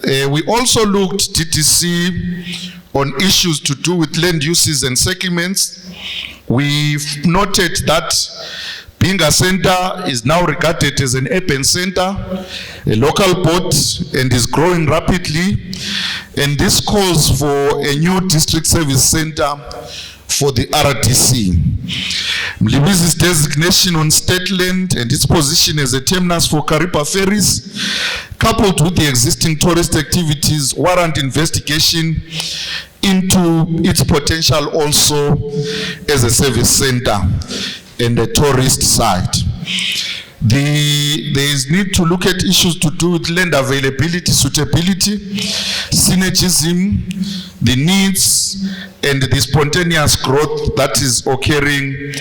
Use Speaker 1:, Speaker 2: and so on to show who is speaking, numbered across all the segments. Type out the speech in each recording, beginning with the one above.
Speaker 1: We also looked, DTC, on issues to do with land uses and settlements. We've noted that Binga Center is now regarded as an urban center, a local port, and is growing rapidly. And this calls for a new district service center for the RDC. Mlibizi's designation on state land and its position as a terminus for Kariba ferries, coupled with the existing tourist activities, warrant investigation into its potential also as a service center and a tourist site. There is need to look at issues to do with land availability, suitability, synergism, the needs, and the spontaneous growth that is occurring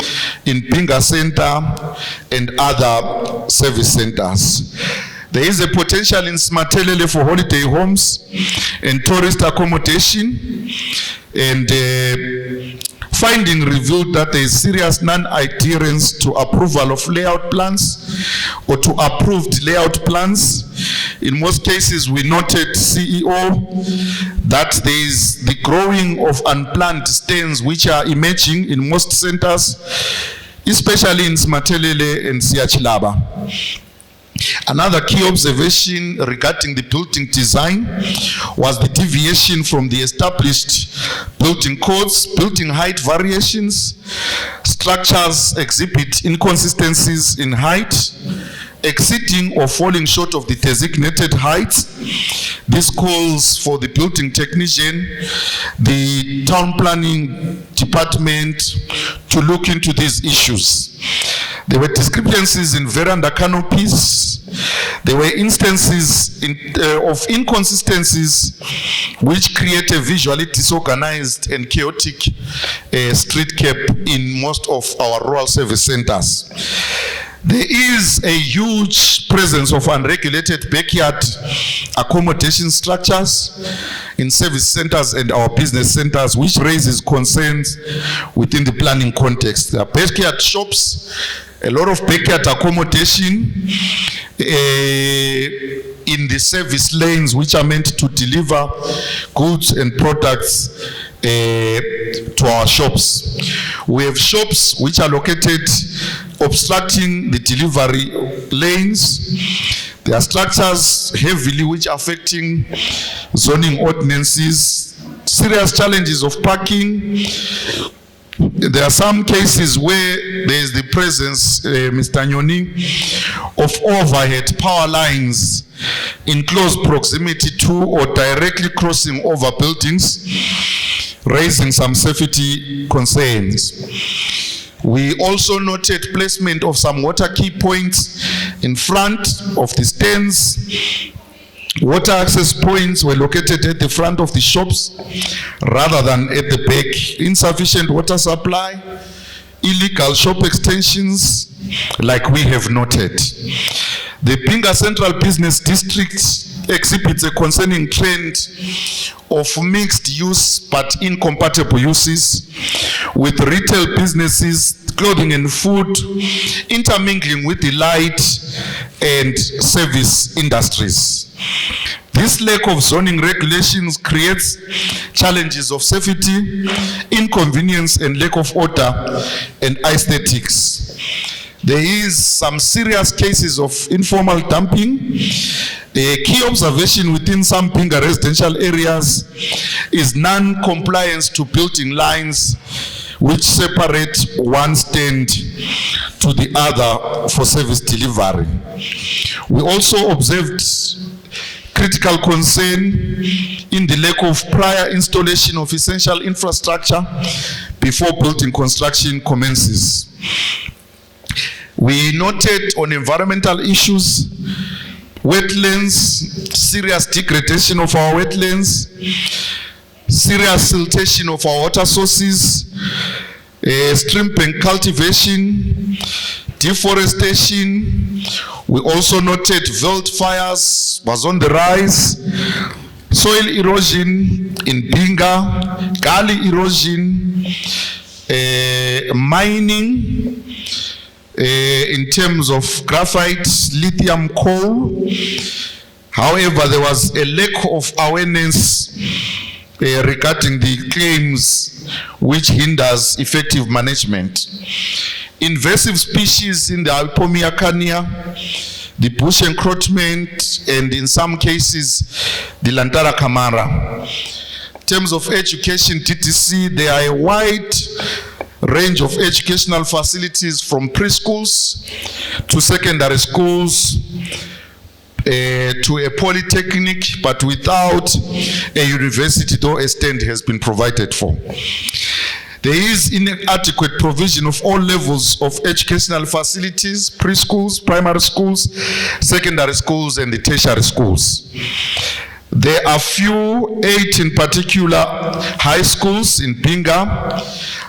Speaker 1: in Binga Center and other service centers. There is a potential in Smathelele for holiday homes and tourist accommodation, and finding revealed that there is serious non-adherence to approval of layout plans or to approved layout plans. In most cases, we noted, CEO, that there is the growing of unplanned stands which are emerging in most centers, especially in Smathelele and Siachilaba. Another key observation regarding the building design was the deviation from the established building codes. Building height variations, structures exhibit inconsistencies in height, exceeding or falling short of the designated heights. This calls for the building technician, the town planning department to look into these issues. There were discrepancies in veranda canopies. There were instances of inconsistencies which create a visually disorganized and chaotic streetscape in most of our rural service centers. There is a huge presence of unregulated backyard accommodation structures in service centers and our business centers, which raises concerns within the planning context. There are backyard shops, a lot of backyard accommodation in the service lanes which are meant to deliver goods and products to our shops. We have shops which are located obstructing the delivery lanes. There are structures heavily which are affecting zoning ordinances, serious challenges of parking. There are some cases where there is the presence, Mr. Nyoni, of overhead power lines in close proximity to or directly crossing over buildings, raising some safety concerns. We also noted placement of some water key points in front of the stands. Water access points were located at the front of the shops rather than at the back. Insufficient water supply, illegal shop extensions, like we have noted. The Binga Central Business District exhibits a concerning trend of mixed use but incompatible uses, with retail businesses, clothing and food intermingling with the light and service industries. This lack of zoning regulations creates challenges of safety, inconvenience, and lack of order and aesthetics. There is some serious cases of informal dumping. A key observation within some Binga residential areas is non-compliance to building lines which separate one stand to the other for service delivery. We also observed critical concern in the lack of prior installation of essential infrastructure before building construction commences. We noted on environmental issues, wetlands, serious degradation of our wetlands, serious siltation of our water sources, stream bank cultivation, deforestation. We also noted veld fires was on the rise, soil erosion in Binga, gully erosion, mining in terms of graphite, lithium coal, However, there was a lack of awareness regarding the claims which hinders effective management. Invasive species in the Ipomia cania, the bush encroachment, and in some cases, the Lantara camara. In terms of education, TTC, there are a wide range of educational facilities from preschools to secondary schools, to a polytechnic, but without a university, though a stand has been provided for. There is inadequate provision of all levels of educational facilities, preschools, primary schools, secondary schools, and the tertiary schools. There are 8 in particular high schools in Binga,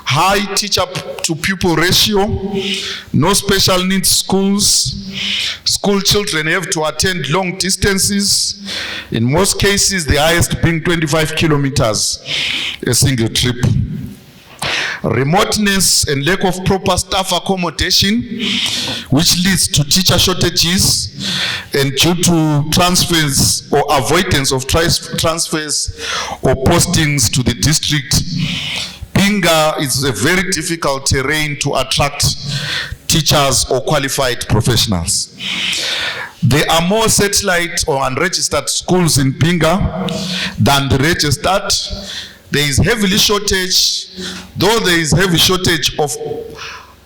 Speaker 1: high teacher-to-pupil ratio, no special needs schools. School children have to attend long distances, in most cases the highest being 25 kilometers a single trip. Remoteness and lack of proper staff accommodation, which leads to teacher shortages, and due to transfers or avoidance of transfers or postings to the district. Binga is a very difficult terrain to attract teachers or qualified professionals. There are more satellite or unregistered schools in Binga than the registered. There is heavily shortage, though there is heavy shortage of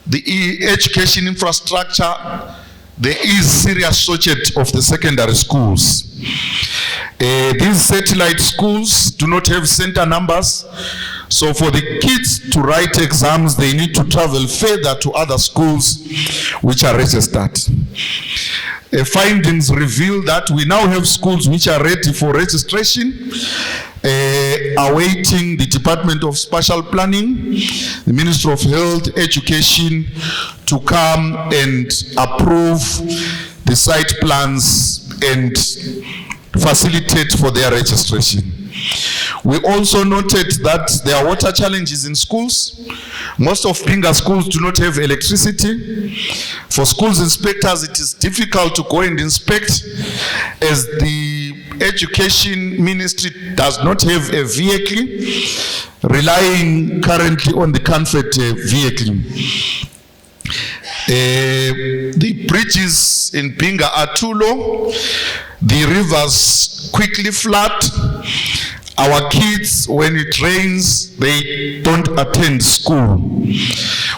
Speaker 1: the education infrastructure, there is serious shortage of the secondary schools. These satellite schools do not have center numbers, so for the kids to write exams, they need to travel further to other schools which are registered. Findings reveal that we now have schools which are ready for registration, awaiting the Department of Spatial Planning, the Ministry of Health, Education to come and approve the site plans and facilitate for their registration. We also noted that there are water challenges in schools. Most of Binga schools do not have electricity. For schools inspectors, it is difficult to go and inspect, as the Education Ministry does not have a vehicle, relying currently on the comfort vehicle. The bridges in Binga are too low. The rivers quickly flood. Our kids, when it rains, they don't attend school.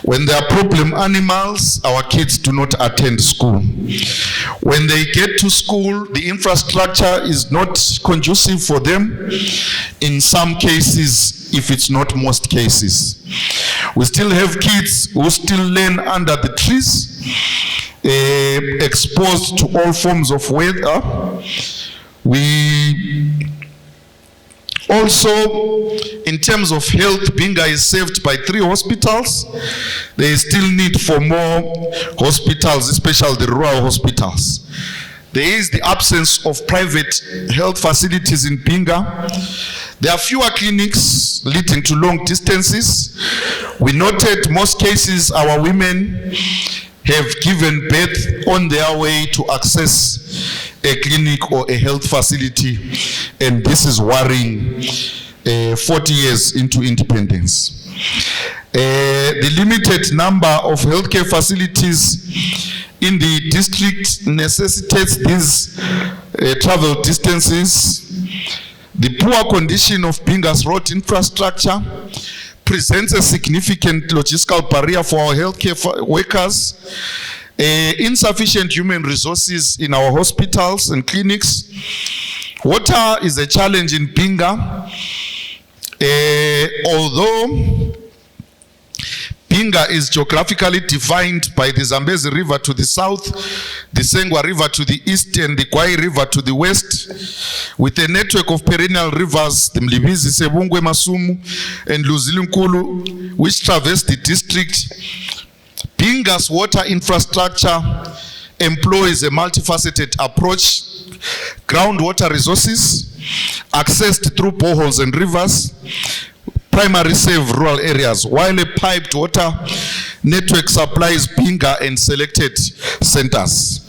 Speaker 1: When there are problem animals, our kids do not attend school. When they get to school, the infrastructure is not conducive for them. In some cases, if it's not most cases. We still have kids who still learn under the trees, exposed to all forms of weather. We also, in terms of health, Binga is served by 3 hospitals. There is still need for more hospitals, especially the rural hospitals. There is the absence of private health facilities in Binga. There are fewer clinics leading to long distances. We noted most cases our women have given birth on their way to access a clinic or a health facility, and this is worrying 40 years into independence. The limited number of healthcare facilities in the district necessitates these travel distances. The poor condition of Binga's road infrastructure presents a significant logistical barrier for our healthcare workers. Insufficient human resources in our hospitals and clinics. Water is a challenge in Binga. Although Binga is geographically defined by the Zambezi River to the south, the Sengwa River to the east, and the Kwai River to the west, with a network of perennial rivers, the Mlibizi, Sebungwe, Masumu, and Luzilunkulu, which traverse the district. Binga's water infrastructure employs a multifaceted approach: groundwater resources, accessed through boreholes and rivers, primary serve rural areas, while a piped water network supplies Binga and selected centers.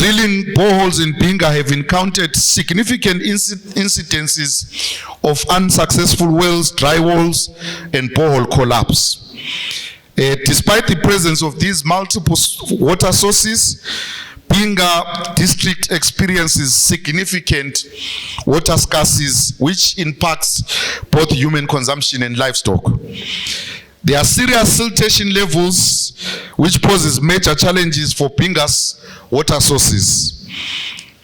Speaker 1: drilling boreholes in Binga have encountered significant incidences of unsuccessful wells, dry wells, and borehole collapse. Despite the presence of these multiple water sources, Binga district experiences significant water scarcity, which impacts both human consumption and livestock. There are serious siltation levels, which poses major challenges for Binga's water sources.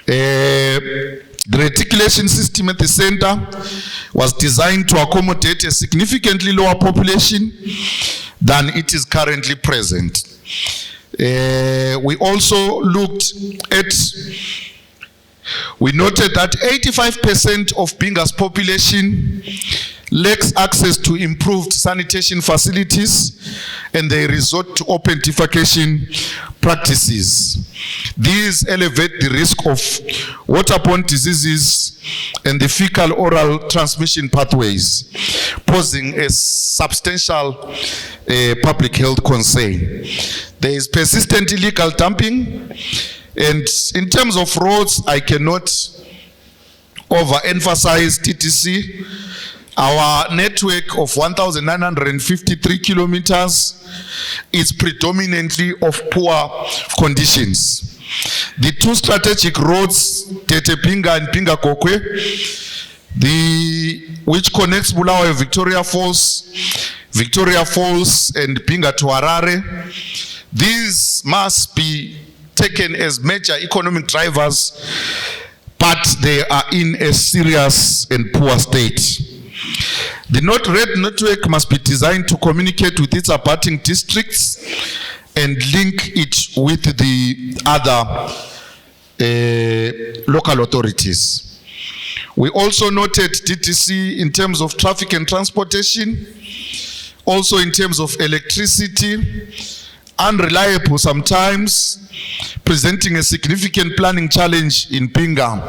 Speaker 1: The reticulation system at the center was designed to accommodate a significantly lower population than it is currently present. We also we noted that 85% of Binga's population lacks access to improved sanitation facilities, and they resort to open defecation practices. These elevate the risk of waterborne diseases and the fecal-oral transmission pathways, posing a substantial public health concern. There is persistent illegal dumping, and in terms of roads, I cannot overemphasize TTC. Our network of 1,953 kilometers is predominantly of poor conditions. The two strategic roads, Tete Binga and Binga Kokwe, which connects Bulawayo Victoria Falls, and Binga to Harare, these must be taken as major economic drivers, but they are in a serious and poor state. The North-Red network must be designed to communicate with its abutting districts and link it with the other local authorities. We also noted DTC in terms of traffic and transportation, also in terms of electricity, unreliable sometimes, presenting a significant planning challenge in Binga.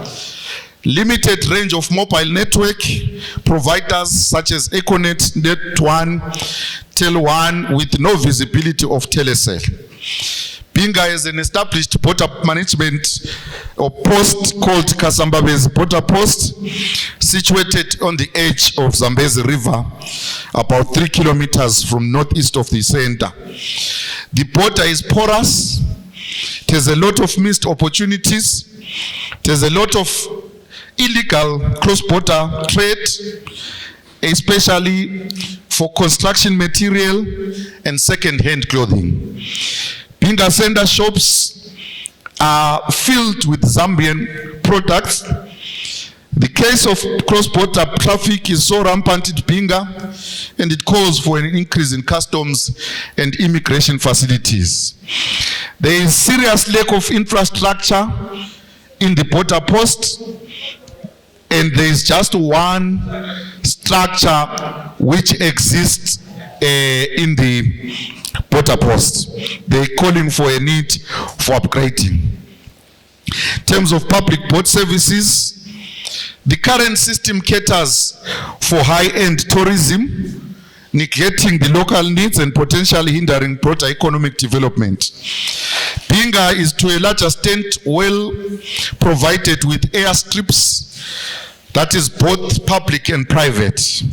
Speaker 1: Limited range of mobile network providers such as Econet, Net1, Tel1 with no visibility of Telecell. Binga is an established border management or post called Kasambabezi border post, situated on the edge of Zambezi River, about 3 kilometers from northeast of the center. The border is porous. There's a lot of missed opportunities. There's a lot of illegal cross-border trade, especially for construction material and second-hand clothing. Binga Center shops are filled with Zambian products. The case of cross-border traffic is so rampant in Binga, and it calls for an increase in customs and immigration facilities. There is serious lack of infrastructure in the border post, and there is just one structure which exists in the border post. They're calling for a need for upgrading. In terms of public port services, the current system caters for high-end tourism, neglecting the local needs and potentially hindering broader economic development. Binga is to a large extent well provided with airstrips, that is both public and private.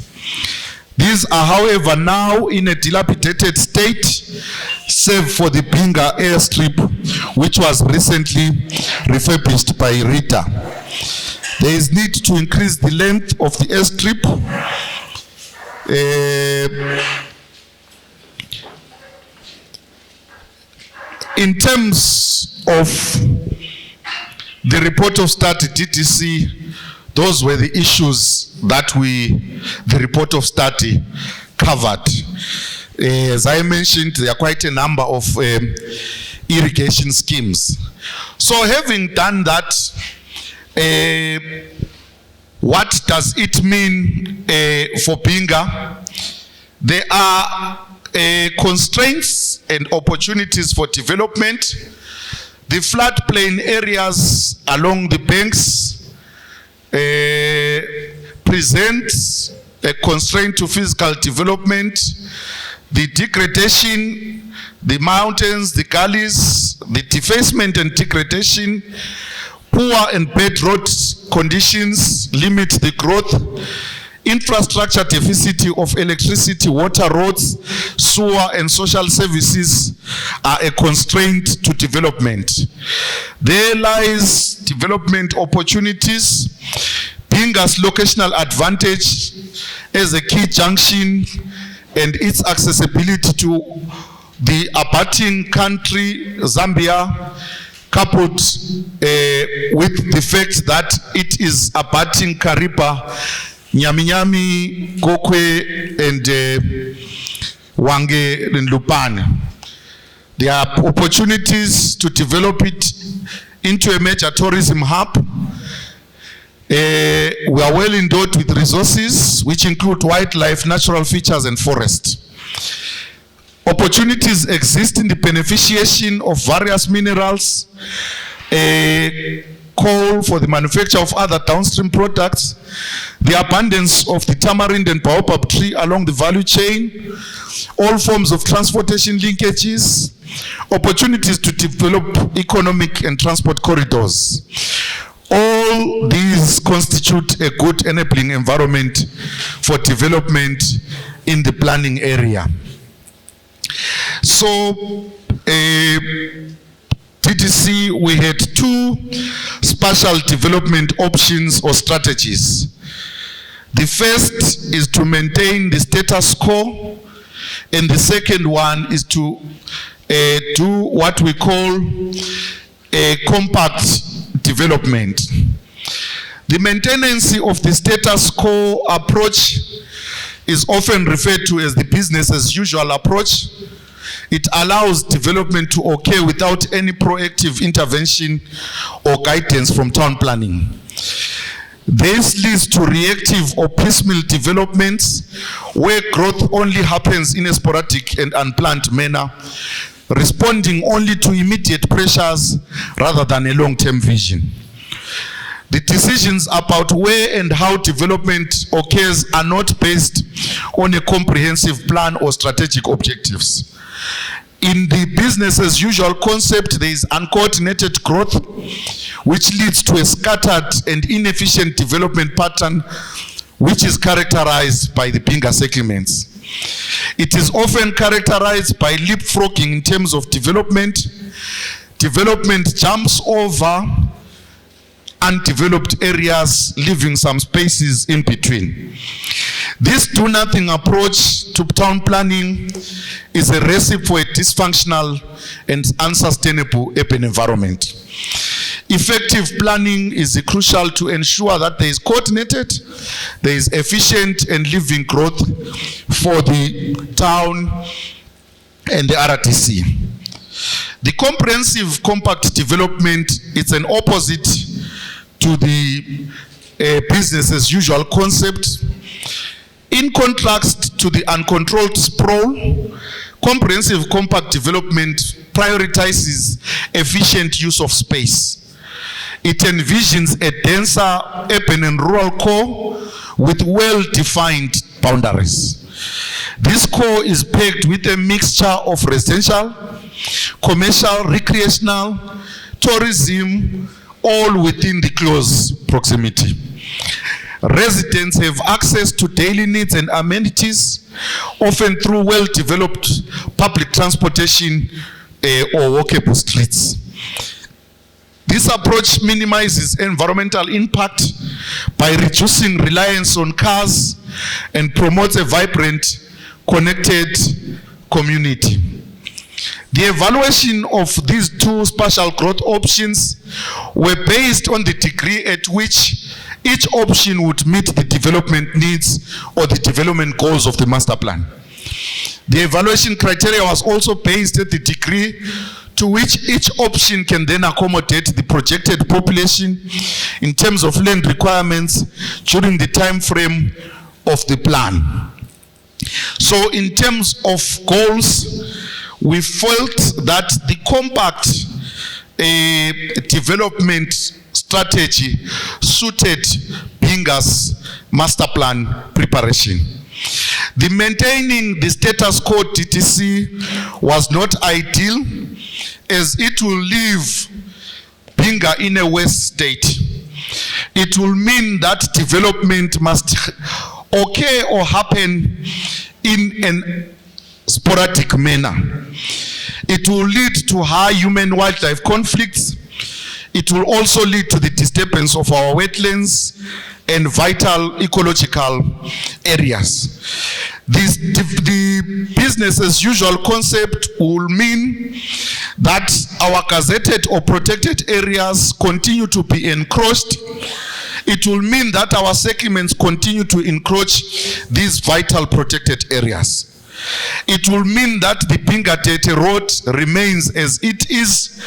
Speaker 1: These are, however, now in a dilapidated state, save for the Binga airstrip, which was recently refurbished by Rita. There is need to increase the length of the airstrip. In terms of the report of study, DTC, those were the issues that the report of study covered. As I mentioned, there are quite a number of irrigation schemes. So having done that, what does it mean for Binga? There are constraints and opportunities for development. The floodplain areas along the banks present a constraint to physical development, the degradation, the mountains, the gullies, the defacement and degradation, poor and bad road conditions limit the growth, infrastructure deficit of electricity, water, roads, sewer and social services are a constraint to development. There lies development opportunities. Binga's locational advantage as a key junction and its accessibility to the abutting country, Zambia, coupled with the fact that it is abutting Kariba, Nyaminyami, Gokwe, and Wange and Lupane. There are opportunities to develop it into a major tourism hub. We are well endowed with resources which include wildlife, natural features, and forest. Opportunities exist in the beneficiation of various minerals, coal for the manufacture of other downstream products, the abundance of the tamarind and baobab tree along the value chain, all forms of transportation linkages, opportunities to develop economic and transport corridors. All these constitute a good enabling environment for development in the planning area. So, TDC, we had two spatial development options or strategies. The first is to maintain the status quo, and the second one is to do what we call a compact development. The maintenance of the status quo approach is often referred to as the business as usual approach. It allows development to occur without any proactive intervention or guidance from town planning. This leads to reactive or piecemeal developments where growth only happens in a sporadic and unplanned manner, responding only to immediate pressures rather than a long-term vision. The decisions about where and how development occurs are not based on a comprehensive plan or strategic objectives. In the business as usual concept, there is uncoordinated growth, which leads to a scattered and inefficient development pattern, which is characterized by the Binga settlements. It is often characterized by leapfrogging in terms of development. Development jumps over undeveloped areas, leaving some spaces in between. This do-nothing approach to town planning is a recipe for a dysfunctional and unsustainable urban environment. Effective planning is crucial to ensure that there is coordinated, there is efficient and living growth for the town and the RDC. The comprehensive compact development is an opposite to the business as usual concept. In contrast to the uncontrolled sprawl, comprehensive compact development prioritizes efficient use of space. It envisions a denser urban and rural core with well-defined boundaries. This core is packed with a mixture of residential, commercial, recreational, tourism, all within the close proximity. Residents have access to daily needs and amenities, often through well-developed public transportation or walkable streets. This approach minimizes environmental impact by reducing reliance on cars and promotes a vibrant, connected community. The evaluation of these two spatial growth options were based on the degree at which each option would meet the development needs or the development goals of the master plan. The evaluation criteria was also based at the degree to which each option can then accommodate the projected population in terms of land requirements during the time frame of the plan. So in terms of goals, we felt that the compact development strategy suited Binga's master plan preparation. The maintaining the status quo DTC was not ideal, as it will leave Binga in a worse state. It will mean that development must occur or happen in an sporadic manner. It will lead to high human-wildlife conflicts. It will also lead to the disturbance of our wetlands and vital ecological areas. The business as usual concept will mean that our gazetted or protected areas continue to be encroached. It will mean that our settlements continue to encroach these vital protected areas. It will mean that the Binga Tete Road remains as it is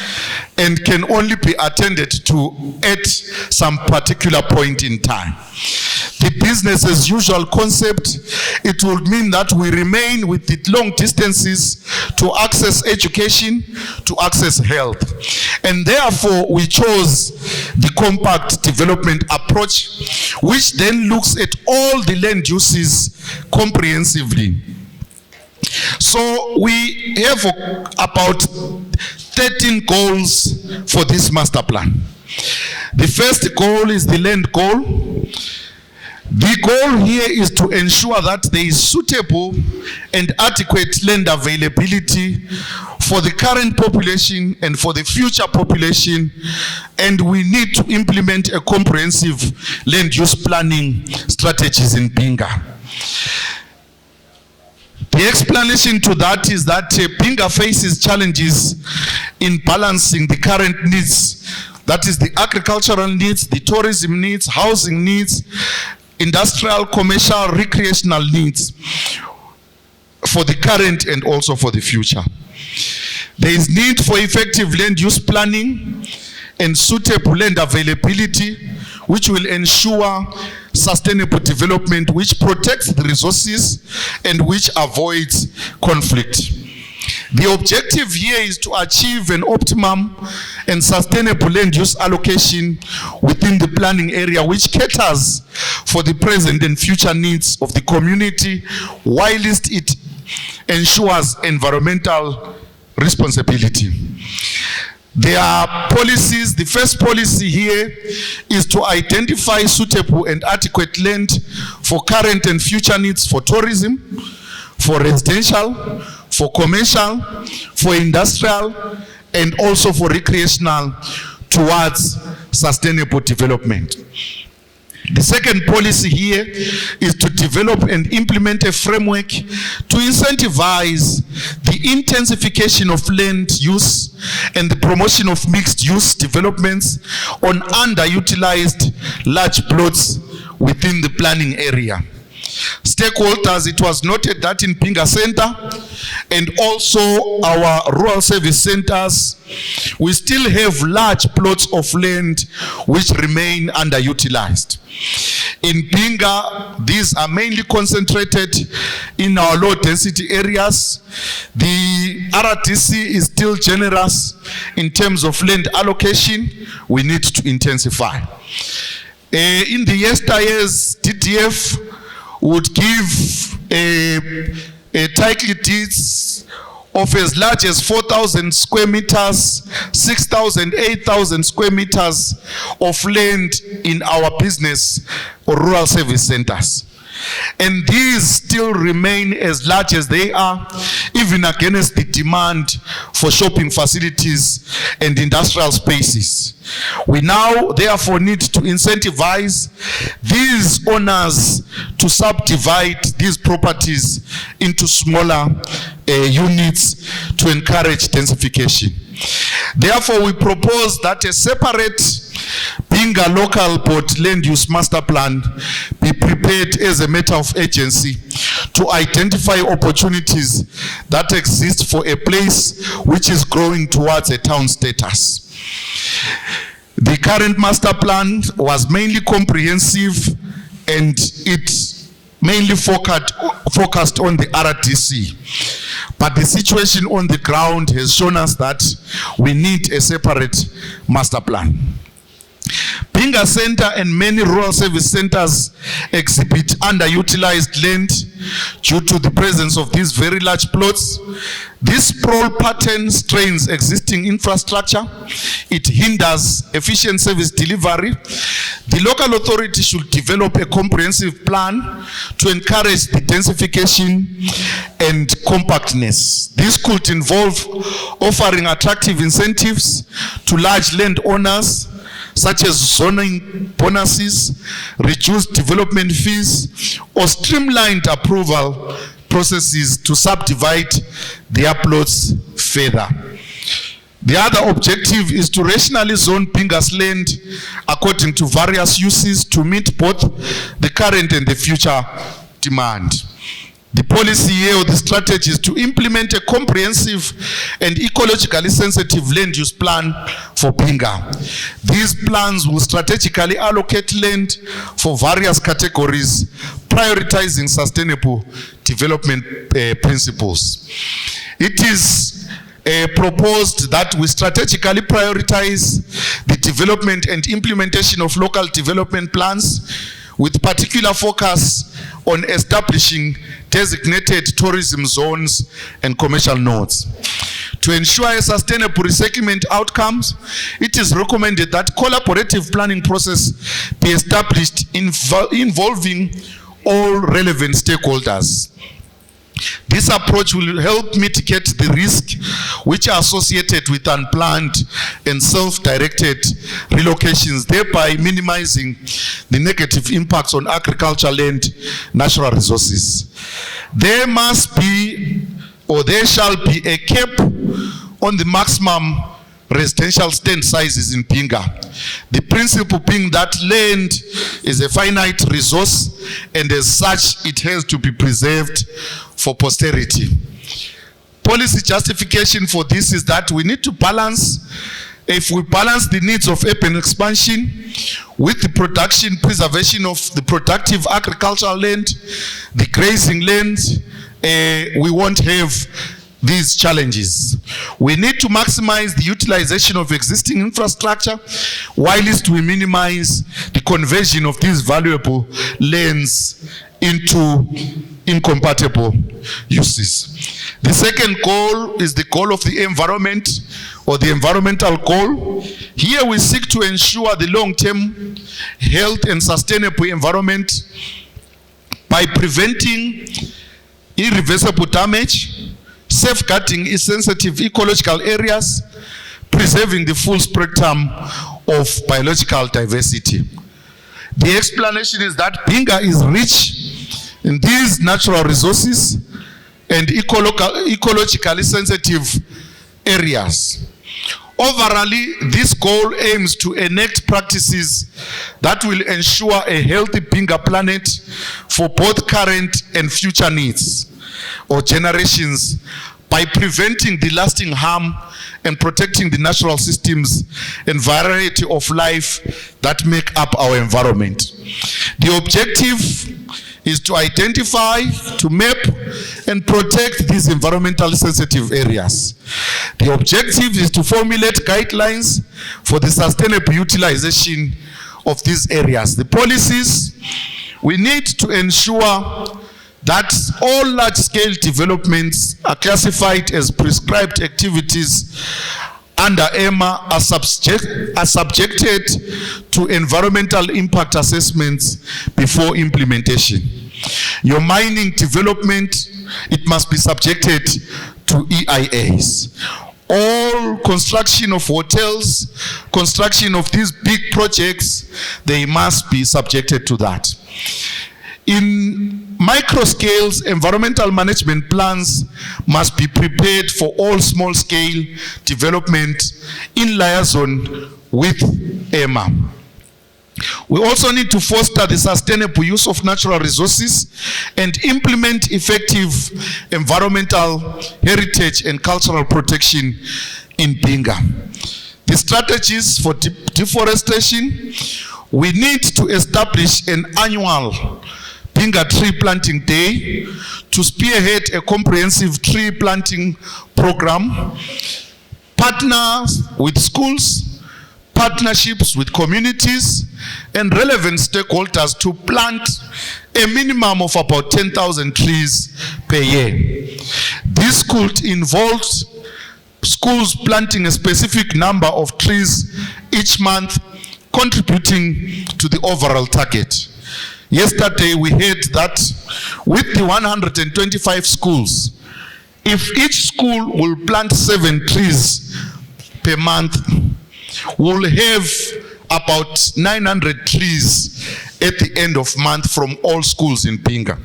Speaker 1: and can only be attended to at some particular point in time. The business as usual concept, it will mean that we remain with the long distances to access education, to access health. And therefore, we chose the compact development approach, which then looks at all the land uses comprehensively. So we have about 13 goals for this master plan. The first goal is the land goal. The goal here is to ensure that there is suitable and adequate land availability for the current population and for the future population, and we need to implement a comprehensive land use planning strategies in Binga. The explanation to that is that Binga faces challenges in balancing the current needs, that is the agricultural needs, the tourism needs, housing needs, industrial, commercial, recreational needs for the current and also for the future. There is need for effective land use planning and suitable land availability, which will ensure sustainable development, which protects the resources and which avoids conflict. The objective here is to achieve an optimum and sustainable land use allocation within the planning area, which caters for the present and future needs of the community, whilst it ensures environmental responsibility. There are policies. The first policy here is to identify suitable and adequate land for current and future needs for tourism, for residential, for commercial, for industrial, and also for recreational towards sustainable development. The second policy here is to develop and implement a framework to incentivize the intensification of land use and the promotion of mixed use developments on underutilized large plots within the planning area. Stakeholders, it was noted that in Binga Center and also our rural service centers, we still have large plots of land which remain underutilized. In Binga, these are mainly concentrated in our low density areas. The RDC is still generous in terms of land allocation. We need to intensify. In the yesteryears, DDF would give a title deeds of as large as 4,000 square meters, 6,000, 8,000 square meters of land in our business or rural service centers. And these still remain as large as they are, even against the demand for shopping facilities and industrial spaces. We now therefore need to incentivize these owners to subdivide these properties into smaller units to encourage densification. Therefore, we propose that a separate Binga local board land use master plan be prepared as a matter of urgency to identify opportunities that exist for a place which is growing towards a town status. The current master plan was mainly comprehensive and it mainly focused on the RDC. But the situation on the ground has shown us that we need a separate master plan. Binga Center and many rural service centers exhibit underutilized land due to the presence of these very large plots. This sprawl pattern strains existing infrastructure. It hinders efficient service delivery. The local authority should develop a comprehensive plan to encourage the densification and compactness. This could involve offering attractive incentives to large landowners, such as zoning bonuses, reduced development fees, or streamlined approval processes to subdivide their plots further. The other objective is to rationally zone Binga's land according to various uses to meet both the current and the future demand. The policy here or the strategy is to implement a comprehensive and ecologically sensitive land use plan for Binga. These plans will strategically allocate land for various categories, prioritizing sustainable development principles. It is proposed that we strategically prioritize the development and implementation of local development plans with particular focus on establishing designated tourism zones and commercial nodes. To ensure a sustainable resettlement outcomes, it is recommended that collaborative planning process be established involving all relevant stakeholders. This approach will help mitigate the risk which are associated with unplanned and self-directed relocations, thereby minimizing the negative impacts on agricultural and natural resources. There must be, or there shall be, a cap on the maximum residential stand sizes in Binga. The principle being that land is a finite resource and as such it has to be preserved for posterity. Policy justification for this is that we need to balance, if we balance the needs of urban expansion with the production, preservation of the productive agricultural land, the grazing land, we won't have these challenges. We need to maximize the utilization of existing infrastructure whilst we minimize the conversion of these valuable lands into incompatible uses. The second goal is the goal of the environment, or the environmental goal. Here we seek to ensure the long-term health and sustainable environment by preventing irreversible damage, safeguarding sensitive ecological areas, preserving the full spectrum of biological diversity. The explanation is that Binga is rich in these natural resources and ecologically sensitive areas. Overall, this goal aims to enact practices that will ensure a healthy Binga planet for both current and future needs or generations by preventing the lasting harm and protecting the natural systems and variety of life that make up our environment. The objective is to identify, to map, and protect these environmentally sensitive areas. The objective is to formulate guidelines for the sustainable utilization of these areas. The policies, we need to ensure that all large-scale developments are classified as prescribed activities under EMA are subjected to environmental impact assessments before implementation. Your mining development, it must be subjected to EIAs. All construction of hotels, construction of these big projects, they must be subjected to that. In micro scales, environmental management plans must be prepared for all small scale development in liaison with EMA. We also need to foster the sustainable use of natural resources and implement effective environmental heritage and cultural protection in Binga. The strategies for deforestation, we need to establish an annual Binga Tree Planting Day to spearhead a comprehensive tree planting program, partner with schools, partnerships with communities and relevant stakeholders to plant a minimum of about 10,000 trees per year. This could involve schools planting a specific number of trees each month, contributing to the overall target. Yesterday we heard that with the 125 schools, if each school will plant 7 trees per month, we'll have about 900 trees at the end of month from all schools in Binga.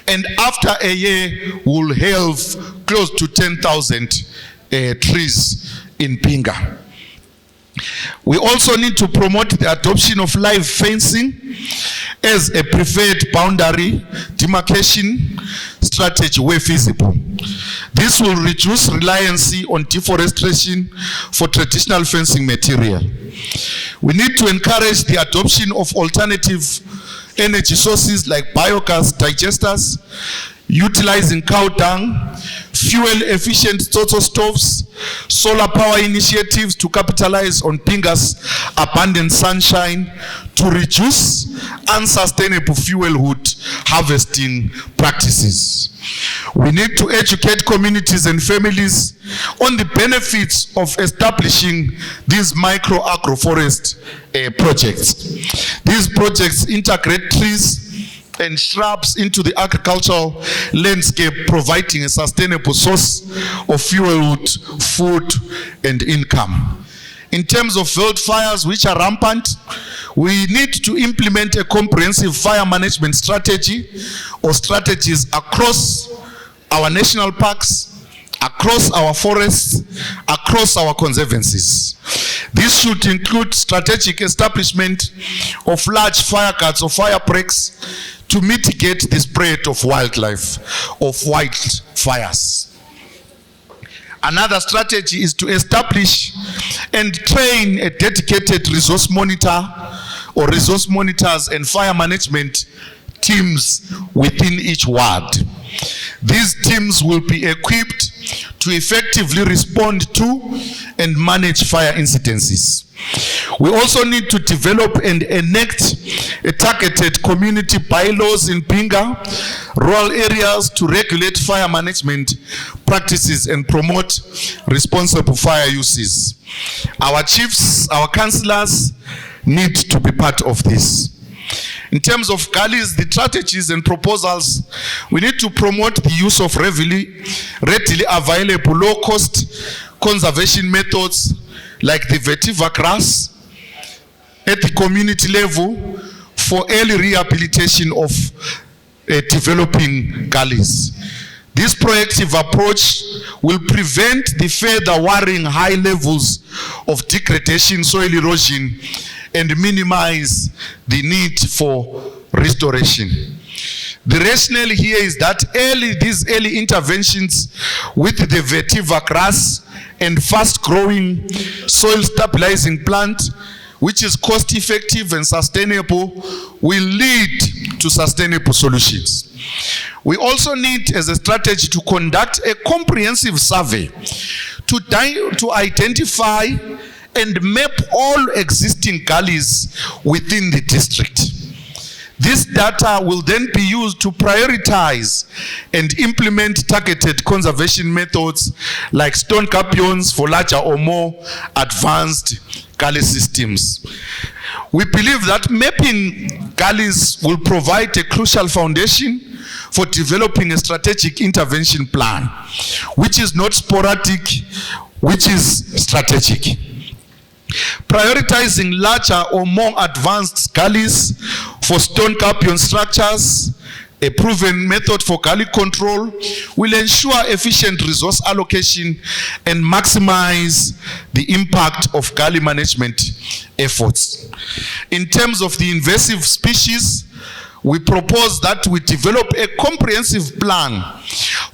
Speaker 1: And after a year, we'll have close to 10,000 trees in Binga. We also need to promote the adoption of live fencing as a preferred boundary demarcation strategy where feasible. This will reduce reliance on deforestation for traditional fencing material. We need to encourage the adoption of alternative energy sources like biogas digesters, utilizing cow dung, fuel-efficient total stoves, solar power initiatives to capitalize on Binga's abundant sunshine to reduce unsustainable fuel wood harvesting practices. We need to educate communities and families on the benefits of establishing these micro agroforest projects. These projects integrate trees and shrubs into the agricultural landscape, providing a sustainable source of fuel wood, food, and income. In terms of wildfires, which are rampant, we need to implement a comprehensive fire management strategy or strategies across our national parks, across our forests, across our conservancies. This should include strategic establishment of large fire guards or fire breaks to mitigate the spread of wildfires. Another strategy is to establish and train a dedicated resource monitor or resource monitors and fire management teams within each ward. These teams will be equipped to effectively respond to and manage fire incidences. We also need to develop and enact a targeted community bylaws in Binga, rural areas to regulate fire management practices and promote responsible fire uses. Our chiefs, our councillors need to be part of this. In terms of gullies, the strategies and proposals, we need to promote the use of readily available low-cost conservation methods like the vetiver grass at the community level for early rehabilitation of developing gullies. This proactive approach will prevent the further worrying high levels of degradation, soil erosion, and minimize the need for restoration. The rationale here is that these early interventions with the vetiver grass and fast-growing soil stabilizing plant, which is cost-effective and sustainable, will lead to sustainable solutions. We also need, as a strategy, to conduct a comprehensive survey to identify and map all existing gullies within the district. This data will then be used to prioritize and implement targeted conservation methods like stone capions for larger or more advanced gully systems. We believe that mapping gullies will provide a crucial foundation for developing a strategic intervention plan, which is not sporadic, which is strategic. Prioritizing larger or more advanced gullies for stone capion structures, a proven method for gully control, will ensure efficient resource allocation and maximize the impact of gully management efforts. In terms of the invasive species, we propose that we develop a comprehensive plan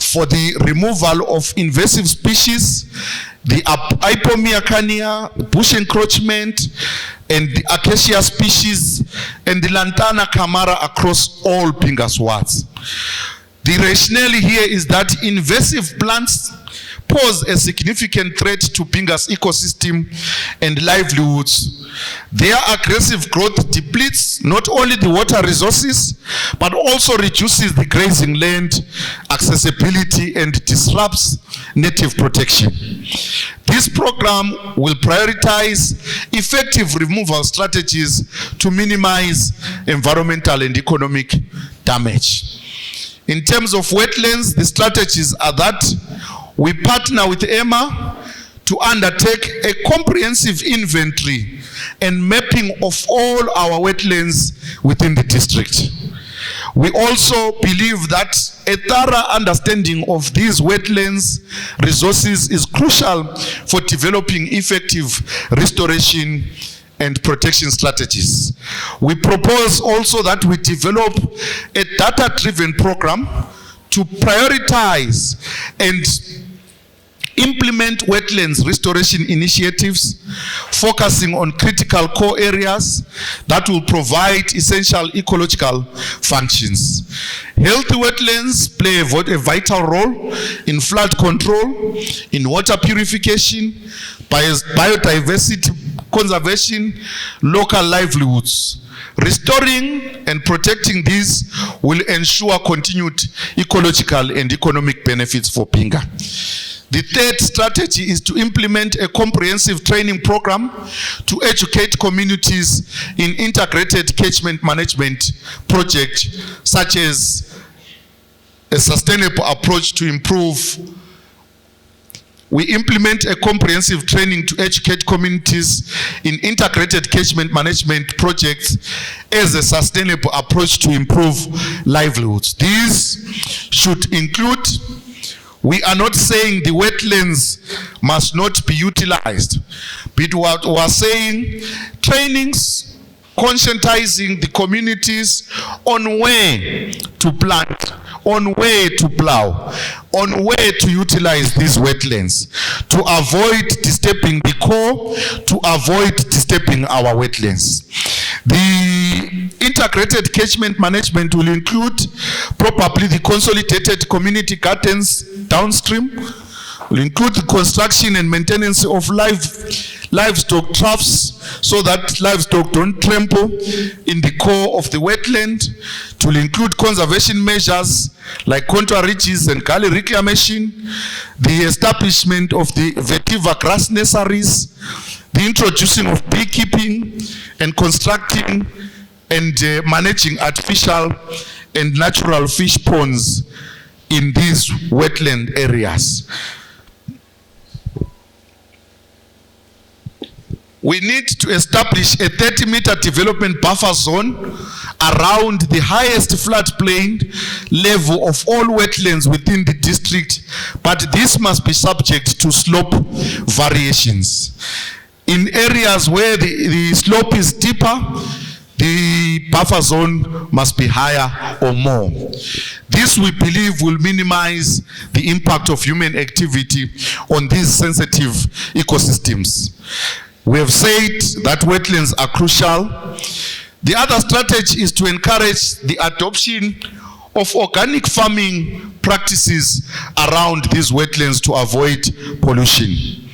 Speaker 1: for the removal of invasive species, the Ipomia cania, bush encroachment, and the acacia species, and the Lantana camara across all Binga's wards. The rationale here is that invasive pose a significant threat to Binga's ecosystem and livelihoods. Their aggressive growth depletes not only the water resources, but also reduces the grazing land accessibility and disrupts native protection. This program will prioritize effective removal strategies to minimize environmental and economic damage. In terms of wetlands, the strategies are that we partner with EMA to undertake a comprehensive inventory and mapping of all our wetlands within the district. We also believe that a thorough understanding of these wetlands resources is crucial for developing effective restoration and protection strategies. We propose also that we develop a data-driven program to prioritize and implement wetlands restoration initiatives, focusing on critical core areas that will provide essential ecological functions. Healthy wetlands play a vital role in flood control, in water purification, biodiversity conservation, local livelihoods. Restoring and protecting these will ensure continued ecological and economic benefits for Binga. The third strategy is to implement a comprehensive training program to educate communities in integrated catchment management projects, such as a sustainable approach to improve. We implement a comprehensive training to educate communities in integrated catchment management projects as a sustainable approach to improve livelihoods. These should include, we are not saying the wetlands must not be utilized, but what we are saying, trainings, conscientizing the communities on where to plant, on where to plow, on where to utilize these wetlands, to avoid disturbing the core, to avoid disturbing our wetlands. The integrated catchment management will include probably the consolidated community gardens downstream, will include the construction and maintenance of livestock troughs so that livestock don't trample in the core of the wetland. It will include conservation measures like contour ridges and gully reclamation, the establishment of the vetiver grass nurseries, the introducing of beekeeping, and constructing and managing artificial and natural fish ponds in these wetland areas. We need to establish a 30-meter development buffer zone around the highest floodplain level of all wetlands within the district, but this must be subject to slope variations. In areas where the slope is deeper, the buffer zone must be higher or more. This, we believe, will minimize the impact of human activity on these sensitive ecosystems. We have said that wetlands are crucial. The other strategy is to encourage the adoption of organic farming practices around these wetlands to avoid pollution.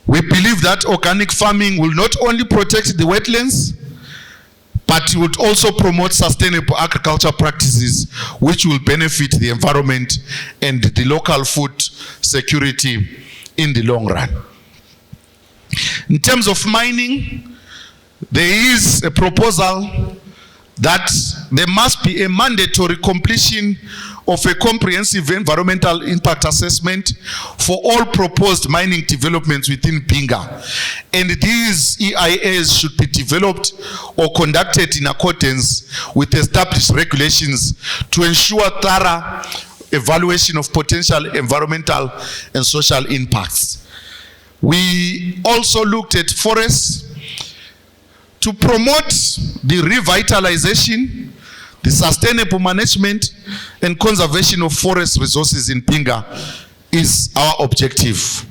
Speaker 1: We believe that organic farming will not only protect the wetlands, but it would also promote sustainable agriculture practices which will benefit the environment and the local food security in the long run. In terms of mining, there is a proposal that there must be a mandatory completion of a comprehensive environmental impact assessment for all proposed mining developments within Binga. And these EIAs should be developed or conducted in accordance with established regulations to ensure thorough evaluation of potential environmental and social impacts. We also looked at forests to promote the revitalization, the sustainable management and conservation of forest resources in Binga is our objective.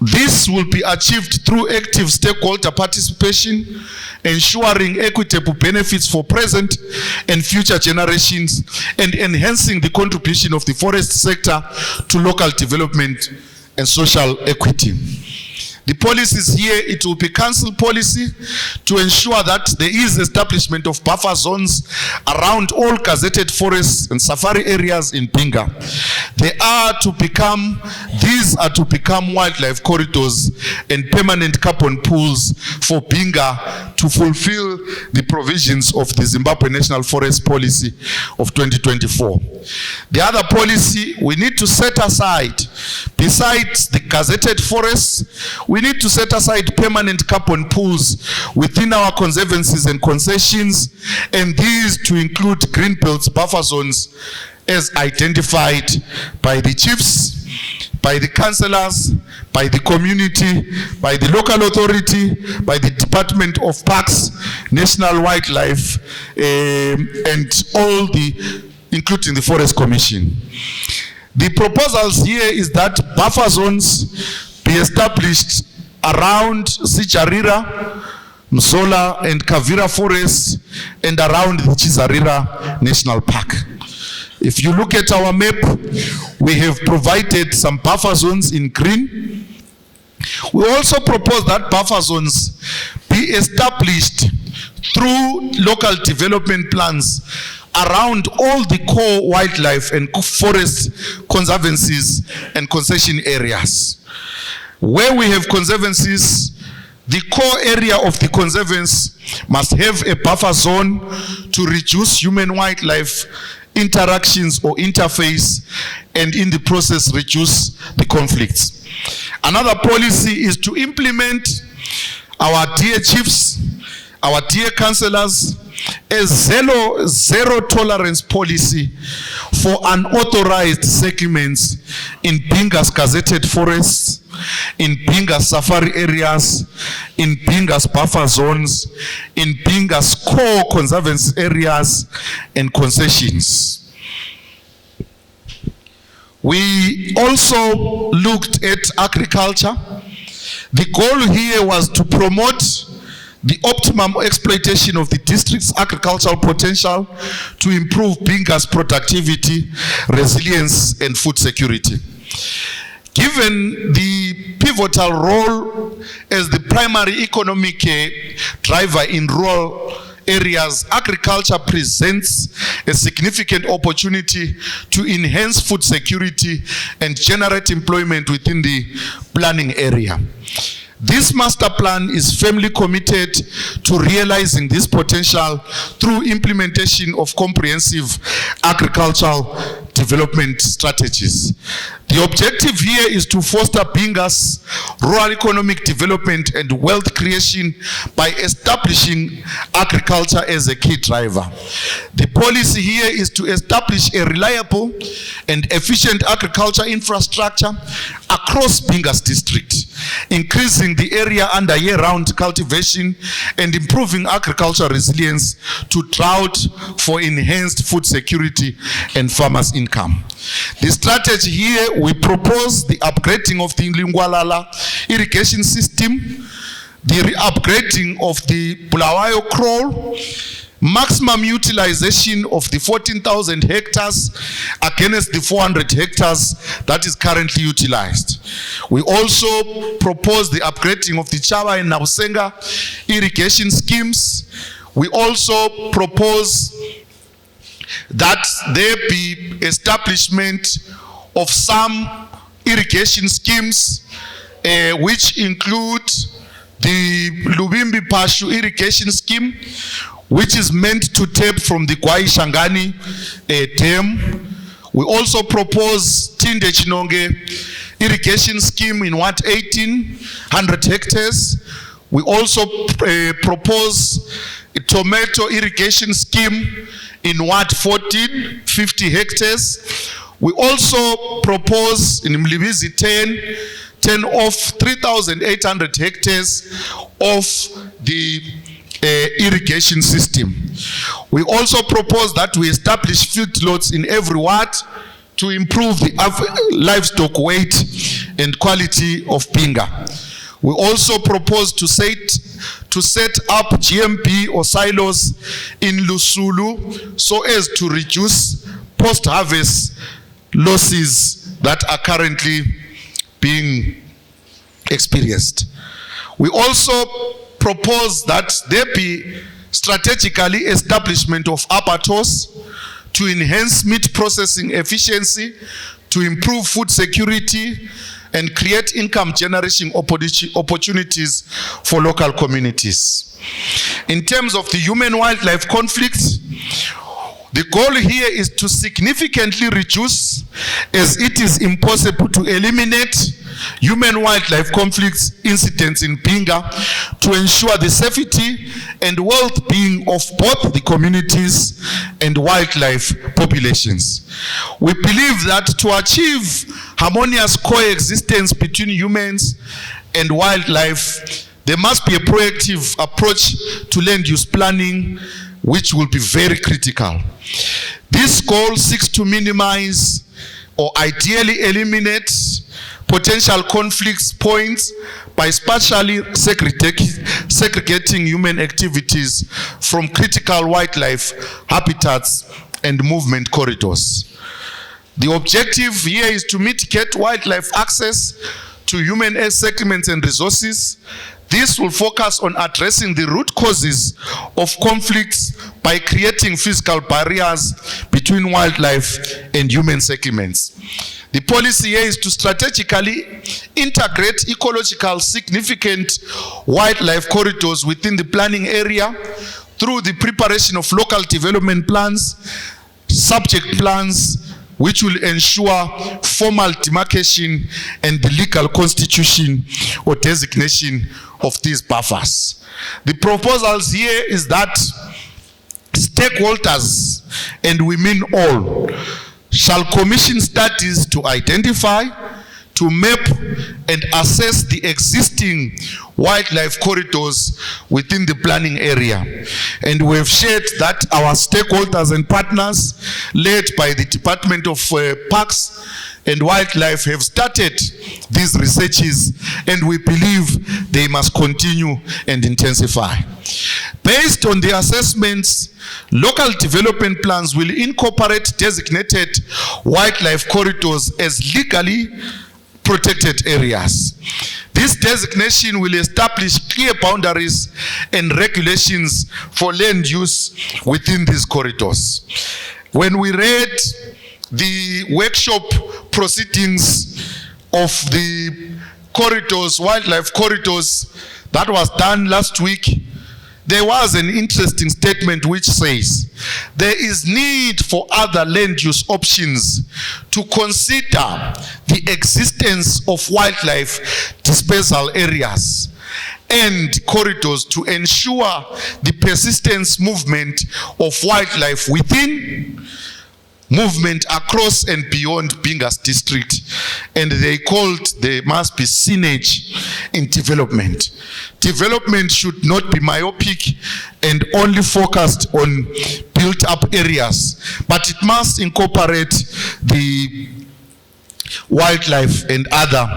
Speaker 1: This will be achieved through active stakeholder participation, ensuring equitable benefits for present and future generations, and enhancing the contribution of the forest sector to local development and social equity. The policies here, it will be council policy to ensure that there is establishment of buffer zones around all gazetted forests and safari areas in Binga. These are to become wildlife corridors and permanent carbon pools for Binga to fulfill the provisions of the Zimbabwe National Forest Policy of 2024. The other policy, we need to set aside, besides the gazetted forests, we need to set aside permanent carbon pools within our conservancies and concessions, and these to include green belts buffer zones as identified by the chiefs, by the councillors, by the community, by the local authority, by the Department of Parks, National Wildlife, and all the, including the Forest Commission. The proposals here is that buffer zones be established around Sijarira, Msola and Kavira forests, and around the Chizarira National Park. If you look at our map, we have provided some buffer zones in green. We also propose that buffer zones be established through local development plans around all the core wildlife and forest conservancies and concession areas. Where we have conservancies, the core area of the conservance must have a buffer zone to reduce human-wildlife interactions or interface, and in the process reduce the conflicts. Another policy is to implement our dear chiefs, our dear councillors, a zero tolerance policy for unauthorized settlements in Binga's gazetted forests, in Binga's safari areas, in Binga's buffer zones, in Binga's core conservance areas and concessions. We also looked at agriculture. The goal here was to promote the optimum exploitation of the district's agricultural potential to improve Binga's productivity, resilience, and food security. Given the pivotal role as the primary economic driver in rural areas, agriculture presents a significant opportunity to enhance food security and generate employment within the planning area. This master plan is firmly committed to realizing this potential through implementation of comprehensive agricultural development strategies. The objective here is to foster Binga's rural economic development and wealth creation by establishing agriculture as a key driver. The policy here is to establish a reliable and efficient agriculture infrastructure across Binga's district, increasing the area under year-round cultivation and improving agricultural resilience to drought for enhanced food security and farmers' income. The strategy here, we propose the upgrading of the Lingwalala irrigation system, the upgrading of the Bulawayo Crawl, maximum utilization of the 14,000 hectares against the 400 hectares that is currently utilized. We also propose the upgrading of the Chaba and Nausenga irrigation schemes. We also propose that there be establishment of some irrigation schemes which include the Lubimbi Pashu irrigation scheme, which is meant to tap from the Kwai Shangani dam. We also propose Tinde Chinonge irrigation scheme in 1,800 hectares. We also propose a tomato irrigation scheme in 1,450 hectares. We also propose in Mlibizi 10 of 3,800 hectares of the irrigation system. We also propose that we establish feedlots in every ward to improve the livestock weight and quality of Binga. We also propose to set up GMP or silos in Lusulu so as to reduce post-harvest losses that are currently being experienced. We also propose that there be strategically establishment of abattoirs to enhance meat processing efficiency, to improve food security, and create income generation opportunities for local communities. In terms of the human-wildlife conflict, the goal here is to significantly reduce, as it is impossible to eliminate, human-wildlife conflicts incidents in Binga, to ensure the safety and well-being of both the communities and wildlife populations. We believe that to achieve harmonious coexistence between humans and wildlife, there must be a proactive approach to land use planning, which will be very critical. This goal seeks to minimize or ideally eliminate potential conflict points by spatially segregating human activities from critical wildlife habitats and movement corridors. The objective here is to mitigate wildlife access to human settlements and resources. This will focus on addressing the root causes of conflicts by creating physical barriers between wildlife and human settlements. The policy here is to strategically integrate ecological significant wildlife corridors within the planning area through the preparation of local development plans, subject plans, which will ensure formal demarcation and the legal constitution or designation of these buffers. The proposals here is that stakeholders, and we mean all, shall commission studies to identify, to map and assess the existing wildlife corridors within the planning area. And we have shared that our stakeholders and partners, led by the Department of Parks and Wildlife, have started these researches, and we believe they must continue and intensify. Based on the assessments, local development plans will incorporate designated wildlife corridors as legally protected areas. This designation will establish clear boundaries and regulations for land use within these corridors. When we read the workshop proceedings of the corridors, wildlife corridors, that was done last week, there was an interesting statement which says there is need for other land use options to consider the existence of wildlife dispersal areas and corridors to ensure the persistence movement of wildlife within, movement across and beyond Binga's district. And they called there must be synergy in development. Development should not be myopic and only focused on built up areas, but it must incorporate the wildlife and other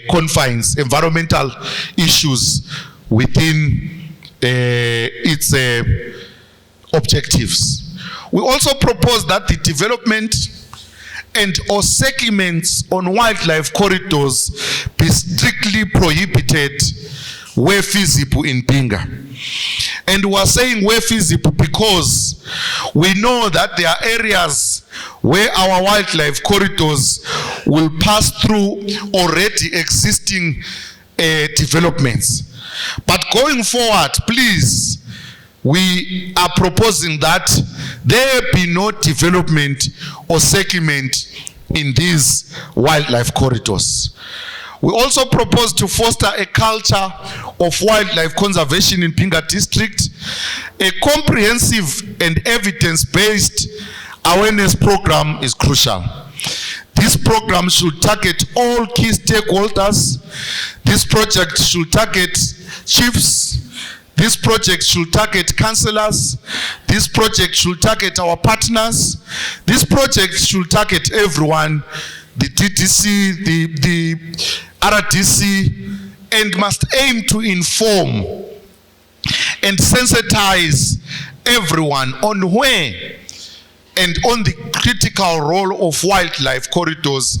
Speaker 1: confines, environmental issues within its objectives. We also propose that the development and or settlements on wildlife corridors be strictly prohibited where feasible in Binga. And we are saying where feasible because we know that there are areas where our wildlife corridors will pass through already existing developments. But going forward, please, we are proposing that there be no development or settlement in these wildlife corridors. We also propose to foster a culture of wildlife conservation in Binga district. A comprehensive and evidence-based awareness program is crucial. This program should target all key stakeholders. This project should target chiefs. This project should target councillors. This project should target our partners. This project should target everyone the DDC, the RDC, and must aim to inform and sensitize everyone on where and on the critical role of wildlife corridors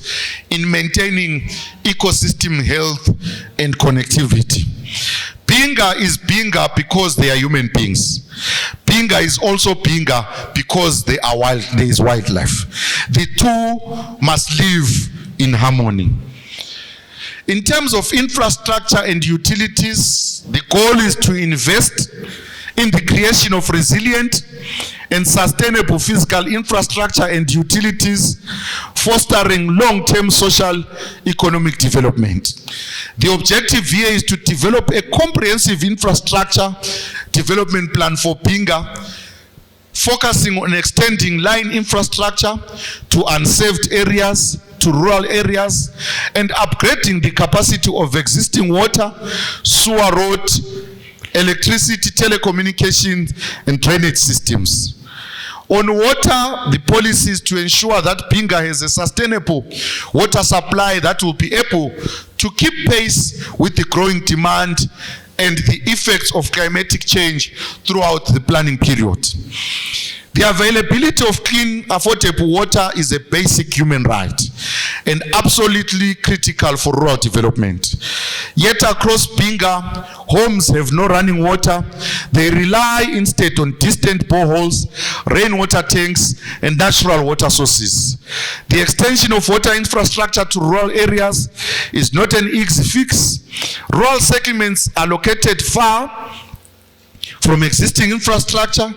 Speaker 1: in maintaining ecosystem health and connectivity. Binga is Binga because they are human beings. Binga is also Binga because there is wildlife. The two must live in harmony. In terms of infrastructure and utilities, the goal is to invest in the creation of resilient and sustainable physical infrastructure and utilities, fostering long-term social economic development. The objective here is to develop a comprehensive infrastructure development plan for Binga, focusing on extending line infrastructure to unserved areas, to rural areas, and upgrading the capacity of existing water, sewer, road, electricity, telecommunications, and drainage systems. On water, the policy is to ensure that Binga has a sustainable water supply that will be able to keep pace with the growing demand and the effects of climatic change throughout the planning period. The availability of clean, affordable water is a basic human right and absolutely critical for rural development. Yet across Binga, homes have no running water. They rely instead on distant boreholes, rainwater tanks, and natural water sources. The extension of water infrastructure to rural areas is not an easy fix. Rural settlements are located far from existing infrastructure.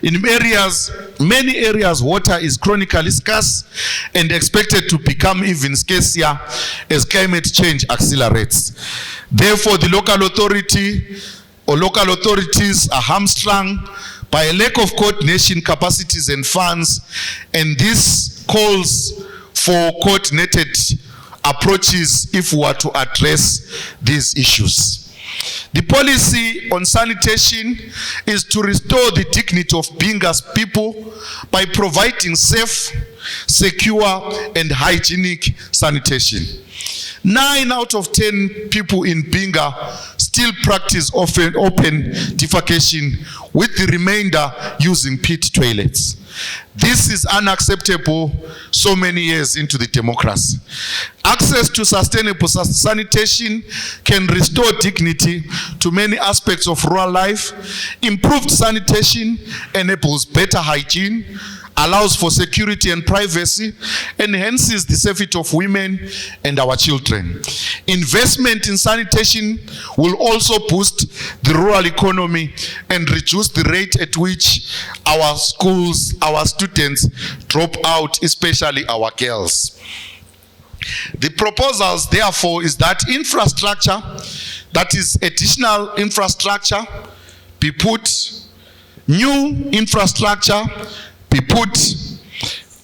Speaker 1: In many areas, water is chronically scarce and expected to become even scarcer as climate change accelerates. Therefore, the local authority or local authorities are hamstrung by a lack of coordination capacities and funds, and this calls for coordinated approaches if we are to address these issues. The policy on sanitation is to restore the dignity of Binga's people by providing safe, secure, and hygienic sanitation. 9 out of 10 people in Binga still practice open defecation, with the remainder using pit toilets. This is unacceptable so many years into the democracy. Access to sustainable sanitation can restore dignity to many aspects of rural life. Improved sanitation enables better hygiene, allows for security and privacy, enhances the safety of women and our children. Investment in sanitation will also boost the rural economy and reduce the rate at which our schools, our students drop out, especially our girls. The proposals, therefore, is that infrastructure, that is additional infrastructure, be put, new infrastructure be put,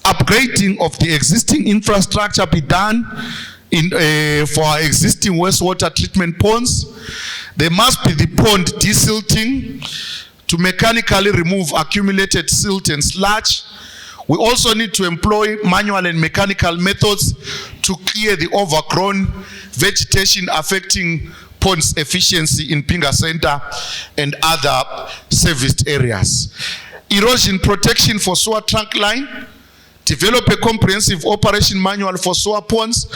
Speaker 1: upgrading of the existing infrastructure be done for our existing wastewater treatment ponds. There must be the pond desilting to mechanically remove accumulated silt and sludge. We also need to employ manual and mechanical methods to clear the overgrown vegetation affecting ponds efficiency in Binga Center and other serviced areas. Erosion protection for sewer trunk line, develop a comprehensive operation manual for sewer ponds,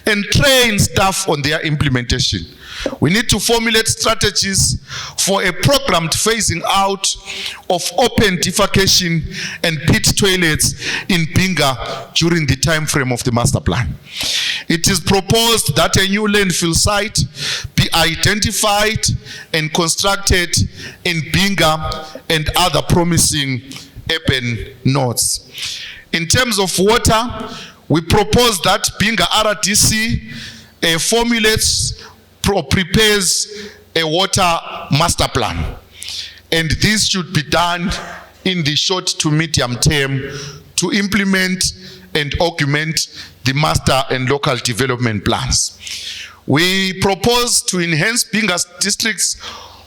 Speaker 1: and train staff on their implementation. We need to formulate strategies for a programmed phasing out of open defecation and pit toilets in Binga during the time frame of the master plan. It is proposed that a new landfill site be identified and constructed in Binga and other promising urban nodes. In terms of water, we propose that Binga RDC formulates or prepares a water master plan. And this should be done in the short to medium term to implement and augment the master and local development plans. We propose to enhance Binga's district's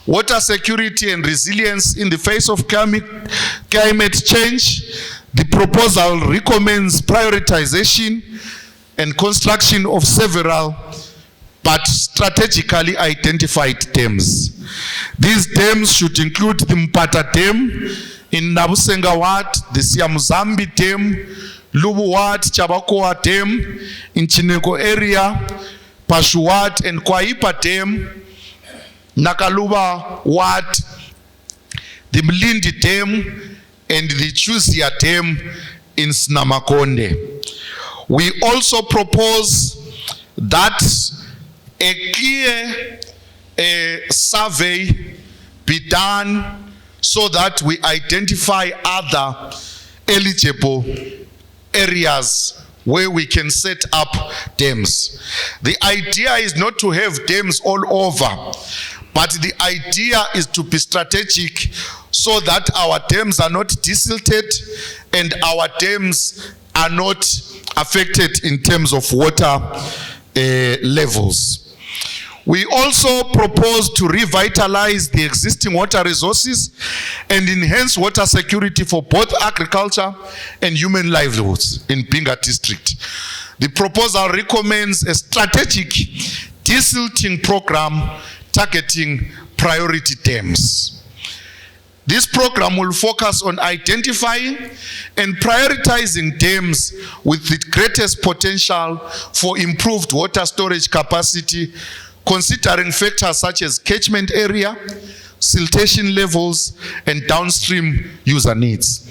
Speaker 1: water security and resilience in the face of climate change. The proposal recommends prioritization and construction of several but strategically identified dams. These dams should include the Mpata Dam in Nabusenga Ward, the Siamzambi Dam, Lubu Ward, Chabakoa Dam in Chineko area, Pashu Ward and Kwaipa Dam, Nakaluba Ward, the Mlindi Dam and the Chuzia Dam in Snamakonde. We also propose that a clear survey be done so that we identify other eligible areas where we can set up dams. The idea is not to have dams all over, but the idea is to be strategic so that our dams are not desilted and our dams are not affected in terms of water levels. We also propose to revitalize the existing water resources and enhance water security for both agriculture and human livelihoods in Binga district. The proposal recommends a strategic desilting program targeting priority dams. This program will focus on identifying and prioritizing dams with the greatest potential for improved water storage capacity, considering factors such as catchment area, siltation levels, and downstream user needs.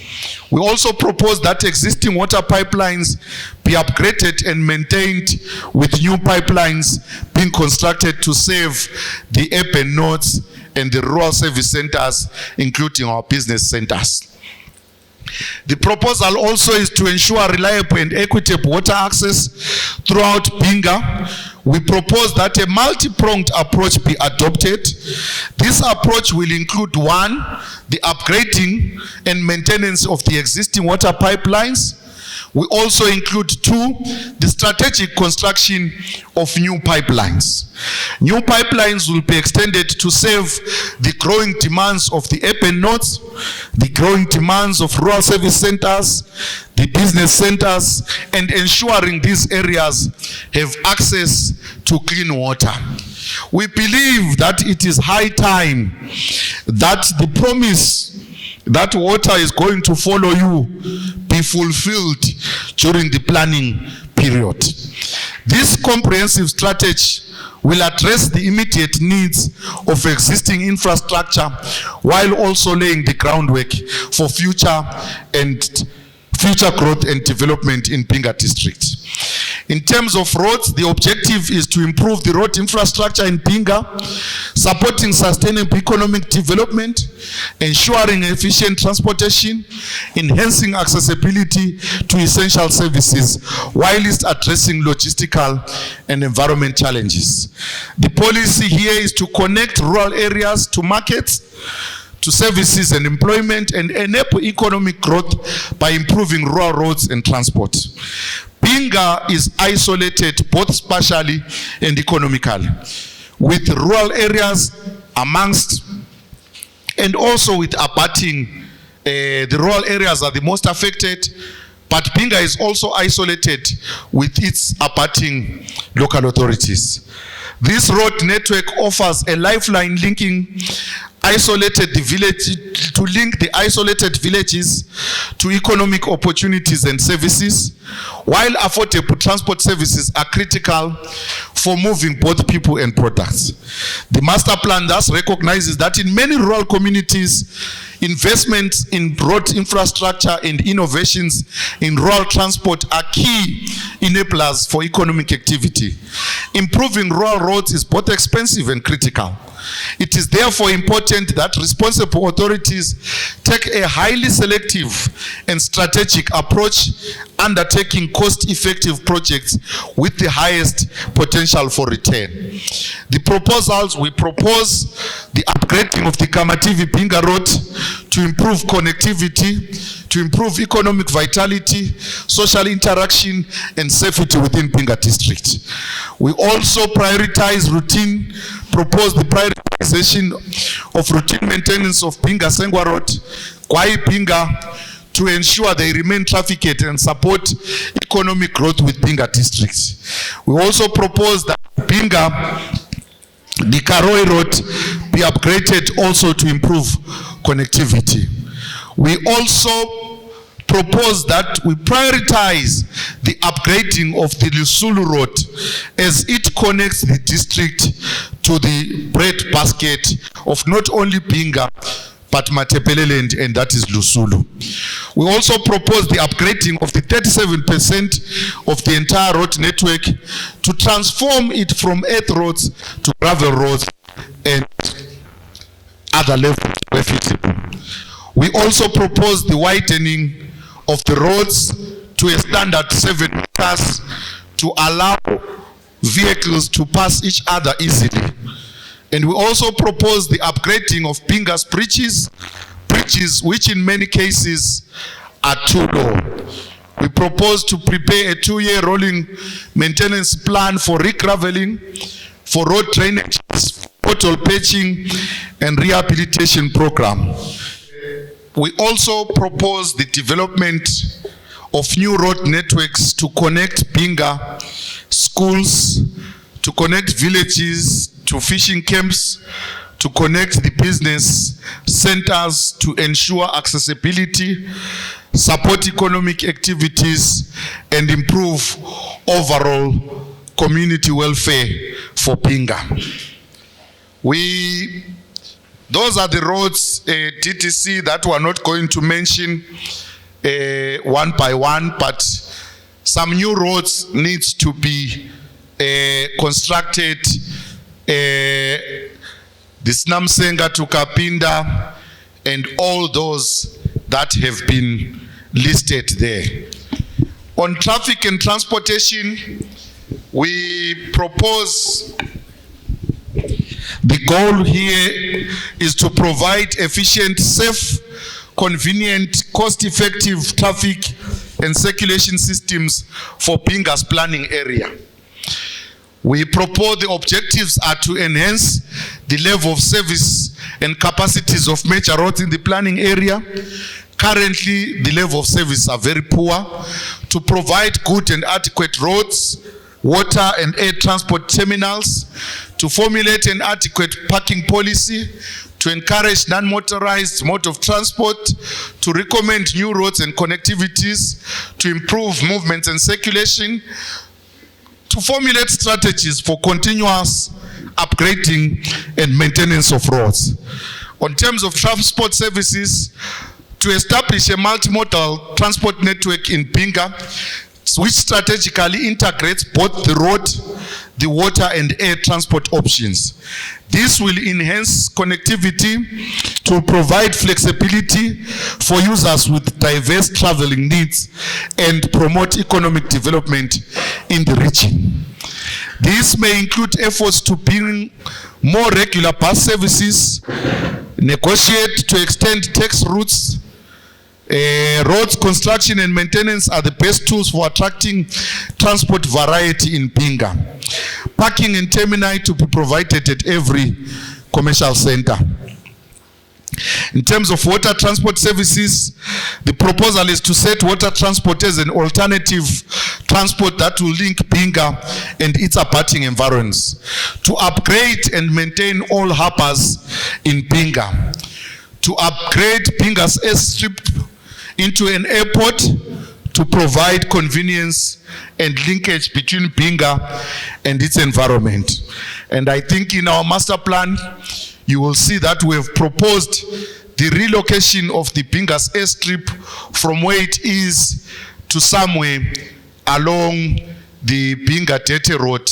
Speaker 1: We also propose that existing water pipelines be upgraded and maintained, with new pipelines being constructed to serve the urban nodes and the rural service centers, including our business centers. The proposal also is to ensure reliable and equitable water access throughout Binga. We propose that a multi-pronged approach be adopted. This approach will include: 1, the upgrading and maintenance of the existing water pipelines. We also include 2, the strategic construction of new pipelines. New pipelines will be extended to serve the growing demands of the urban nodes, the growing demands of rural service centers, the business centers, and ensuring these areas have access to clean water. We believe that it is high time that the promise that water is going to follow you be fulfilled during the planning period. This comprehensive strategy will address the immediate needs of existing infrastructure while also laying the groundwork for future growth and development in Binga district. In terms of roads, the objective is to improve the road infrastructure in Binga, supporting sustainable economic development, ensuring efficient transportation, enhancing accessibility to essential services, whilst addressing logistical and environment challenges. The policy here is to connect rural areas to markets, to services and employment, and enable economic growth by improving rural roads and transport. Binga is isolated both spatially and economically, with rural areas amongst, and also with abutting. The rural areas are the most affected, but Binga is also isolated with its abutting local authorities. This road network offers a lifeline linking to link the isolated villages to economic opportunities and services, while affordable transport services are critical for moving both people and products. The master plan thus recognizes that in many rural communities, investments in road infrastructure and innovations in rural transport are key enablers for economic activity. Improving rural roads is both expensive and critical. It is therefore important that responsible authorities take a highly selective and strategic approach, undertaking cost-effective projects with the highest potential for return. The proposals, we propose the upgrading of the Kamativi Binga Road to improve connectivity, to improve economic vitality, social interaction, and safety within Binga district. We also propose the prioritization of routine maintenance of Binga Sengwa Road, Kwai Binga, to ensure they remain trafficked and support economic growth with Binga districts. We also propose that Binga, the Karoi Road, be upgraded also to improve connectivity. We also propose that we prioritize the upgrading of the Lusulu Road as it connects the district to the bread basket of not only Binga but Matepeleland, and that is Lusulu. We also propose the upgrading of the 37% of the entire road network to transform it from earth roads to gravel roads and other levels where feasible. We also propose the widening of the roads to a standard 7 meters to allow vehicles to pass each other easily. And we also propose the upgrading of Binga's bridges which in many cases are too low. We propose to prepare a 2-year rolling maintenance plan for regraveling, for road drainage, pothole patching, and rehabilitation program. We also propose the development of new road networks to connect Binga schools, to connect villages, to fishing camps, to connect the business centers, to ensure accessibility, support economic activities, and improve overall community welfare for Binga. Those are the roads, DTC, that we're not going to mention one by one, but some new roads needs to be constructed. The Snamsenga to Kapinda, and all those that have been listed there. On traffic and transportation, we propose the goal here is to provide efficient, safe, convenient, cost-effective traffic and circulation systems for Binga's planning area. We propose the objectives are to enhance the level of service and capacities of major roads in the planning area. Currently, the level of service are very poor. To provide good and adequate roads, water and air transport terminals, to formulate an adequate parking policy, to encourage non-motorized mode of transport, to recommend new roads and connectivities, to improve movement and circulation, to formulate strategies for continuous upgrading and maintenance of roads. On terms of transport services, to establish a multimodal transport network in Binga, which strategically integrates both the road, the water and air transport options. This will enhance connectivity to provide flexibility for users with diverse traveling needs and promote economic development in the region. This may include efforts to bring more regular bus services, negotiate to extend tax routes. Roads construction and maintenance are the best tools for attracting transport variety in Binga. Parking and terminal to be provided at every commercial center. In terms of water transport services, the proposal is to set water transport as an alternative transport that will link Binga and its abutting environs, to upgrade and maintain all harbors in Binga, to upgrade Binga's airstrip into an airport to provide convenience and linkage between Binga and its environment. And I think in our master plan, you will see that we have proposed the relocation of the Binga's airstrip from where it is to somewhere along the Binga-Tete Road,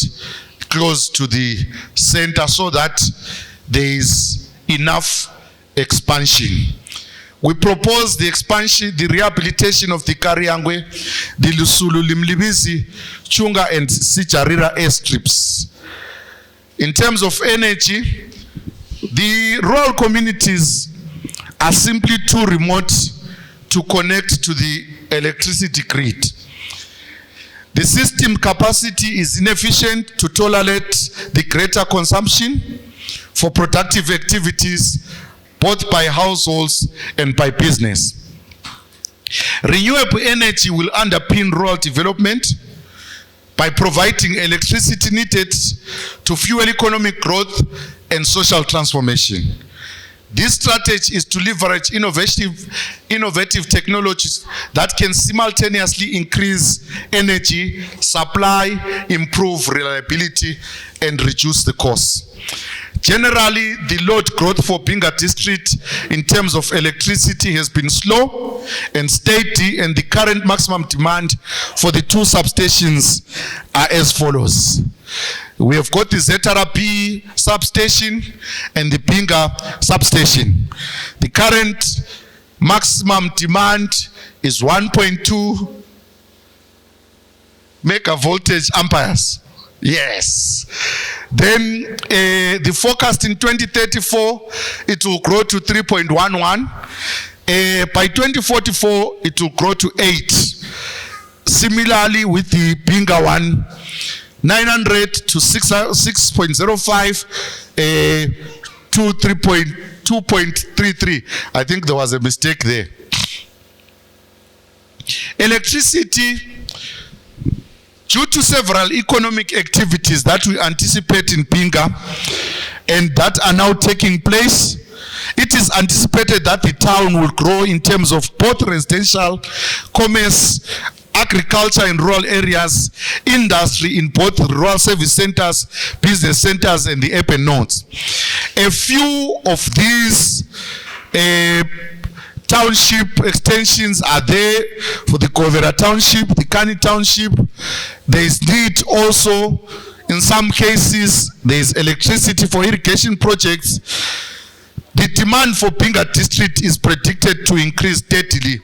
Speaker 1: close to the center, so that there is enough expansion. We propose the expansion, the rehabilitation of the Kariangwe, the Lusulu, Limlibizi, Chunga and Sicharira airstrips. In terms of energy, the rural communities are simply too remote to connect to the electricity grid. The system capacity is inefficient to tolerate the greater consumption for productive activities, both by households and by business. Renewable energy will underpin rural development by providing electricity needed to fuel economic growth and social transformation. This strategy is to leverage innovative technologies that can simultaneously increase energy supply, improve reliability, and reduce the costs. Generally, the load growth for Binga district in terms of electricity has been slow and steady, and the current maximum demand for the two substations are as follows. We have got the ZRP substation and the Binga substation. The current maximum demand is 1.2 mega voltage amperes. Yes. Then the forecast in 2034, it will grow to 3.11. By 2044, it will grow to 8. Similarly, with the Binga one, 900 to 6.05 to 2.33. I think there was a mistake there. Electricity, due to several economic activities that we anticipate in Binga and that are now taking place, it is anticipated that the town will grow in terms of both residential, commerce, agriculture in rural areas, industry in both rural service centers, business centers, and the urban nodes. A few of these township extensions are there for the Kovera Township, the Kani Township. There is need also, in some cases, there is electricity for irrigation projects. The demand for Binga district is predicted to increase steadily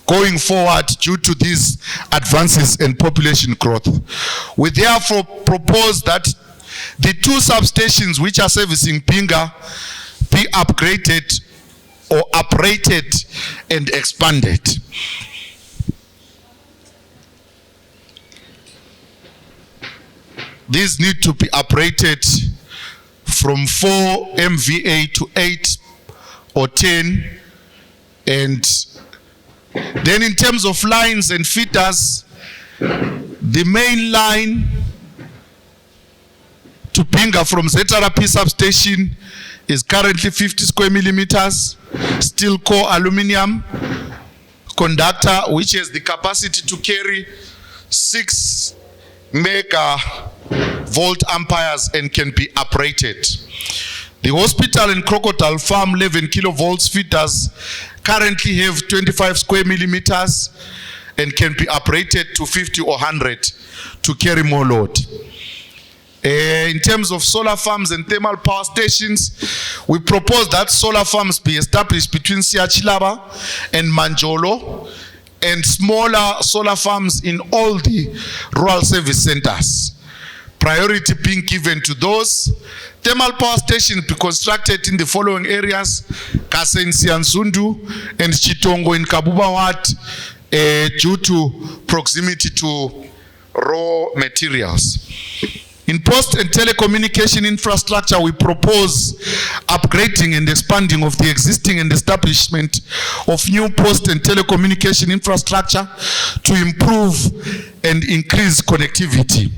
Speaker 1: going forward due to these advances in population growth. We therefore propose that the two substations which are servicing Binga be upgraded or uprated and expanded. These need to be uprated from 4 MVA to 8 or 10, and then in terms of lines and feeders, the main line to Binga from ZRP substation is currently 50 square millimeters, steel core aluminum conductor, which has the capacity to carry 6 mega volt amperes and can be uprated. The hospital and crocodile farm 11 kilovolts feeders currently have 25 square millimeters and can be uprated to 50 or 100 to carry more load. In terms of solar farms and thermal power stations, we propose that solar farms be established between Siachilaba and Manjolo, and smaller solar farms in all the rural service centers. Priority being given to those. Thermal power stations be constructed in the following areas: Kasensi and Sundu and Chitongo in Kabuba Ward, due to proximity to raw materials. In post and telecommunication infrastructure, we propose upgrading and expanding of the existing and establishment of new post and telecommunication infrastructure to improve and increase connectivity.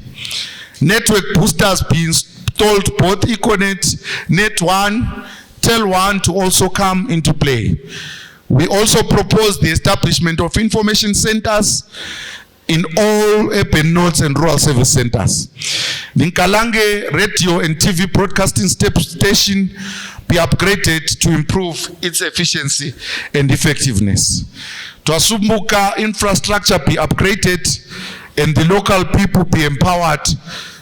Speaker 1: Network boosters be installed, both Econet, Net1, Tel1 to also come into play. We also propose the establishment of information centers in all urban nodes and rural service centers. The Nkalange radio and TV broadcasting station be upgraded to improve its efficiency and effectiveness. Twasumbuka infrastructure be upgraded and the local people be empowered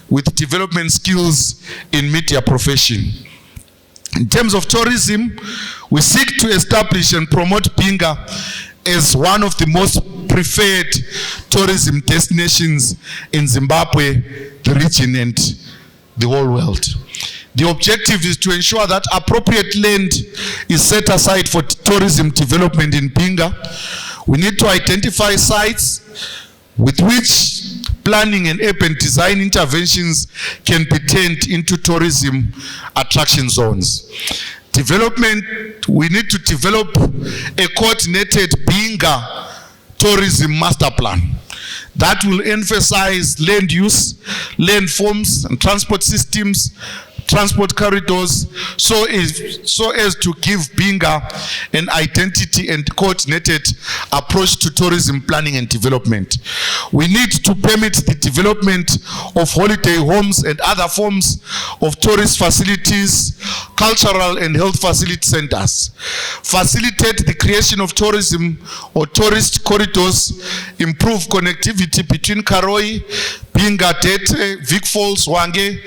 Speaker 1: with development skills in media profession. In terms of tourism, we seek to establish and promote Binga as one of the most preferred tourism destinations in Zimbabwe, the region, and the whole world. The objective is to ensure that appropriate land is set aside for tourism development in Binga. We need to identify sites with which planning and urban design interventions can be turned into tourism attraction zones. Development, we need to develop a coordinated Binga tourism master plan that will emphasize land use, land forms, and transport systems, transport corridors, so as to give Binga an identity and coordinated approach to tourism planning and development. We need to permit the development of holiday homes and other forms of tourist facilities, cultural and health facility centers. Facilitate the creation of tourism or tourist corridors, improve connectivity between Karoi, Binga, Tete, Vic Falls, Wange,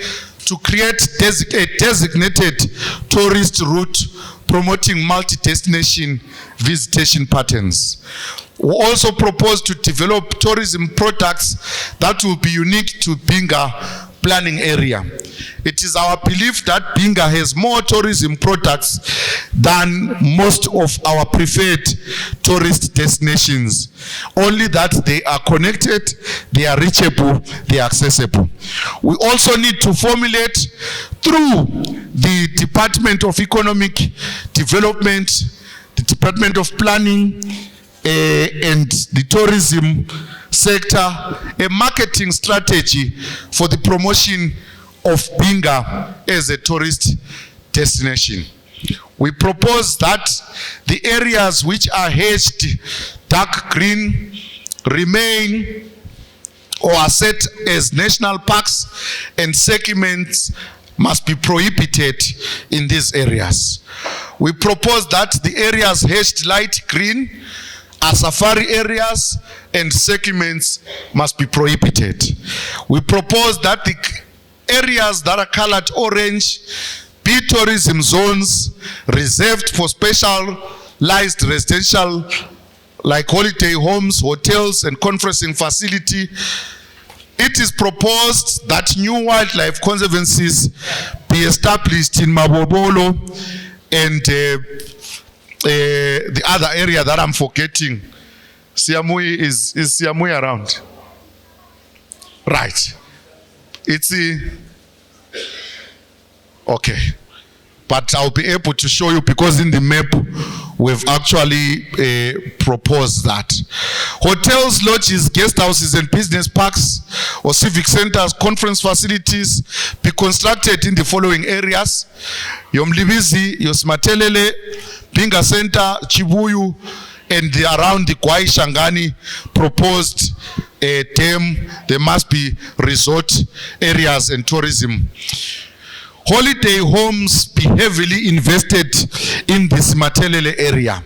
Speaker 1: to create a designated tourist route promoting multi-destination visitation patterns. We also propose to develop tourism products that will be unique to Binga planning area. It is our belief that Binga has more tourism products than most of our preferred tourist destinations. Only that they are connected, they are reachable, they are accessible. We also need to formulate through the Department of Economic Development, the Department of Planning, and the tourism sector, a marketing strategy for the promotion of Binga as a tourist destination. We propose that the areas which are hedged dark green remain or are set as national parks, and segments must be prohibited in these areas. We propose that the areas hedged light green are safari areas and segments must be prohibited. We propose that the areas that are colored orange be tourism zones reserved for specialized residential like holiday homes, hotels, and conferencing facility. It is proposed that new wildlife conservancies be established in Mabobolo and the other area that I'm forgetting. Siamui is Siamui around? Right. It's okay. But I'll be able to show you because in the map we've actually proposed that. Hotels, lodges, guest houses, and business parks or civic centers, conference facilities be constructed in the following areas: Yomlibizi, Yosmatelele, Binga Center, Chibuyu, and around the Kwai Shangani proposed term. There must be resort areas and tourism. Holiday homes be heavily invested in this Matelele area.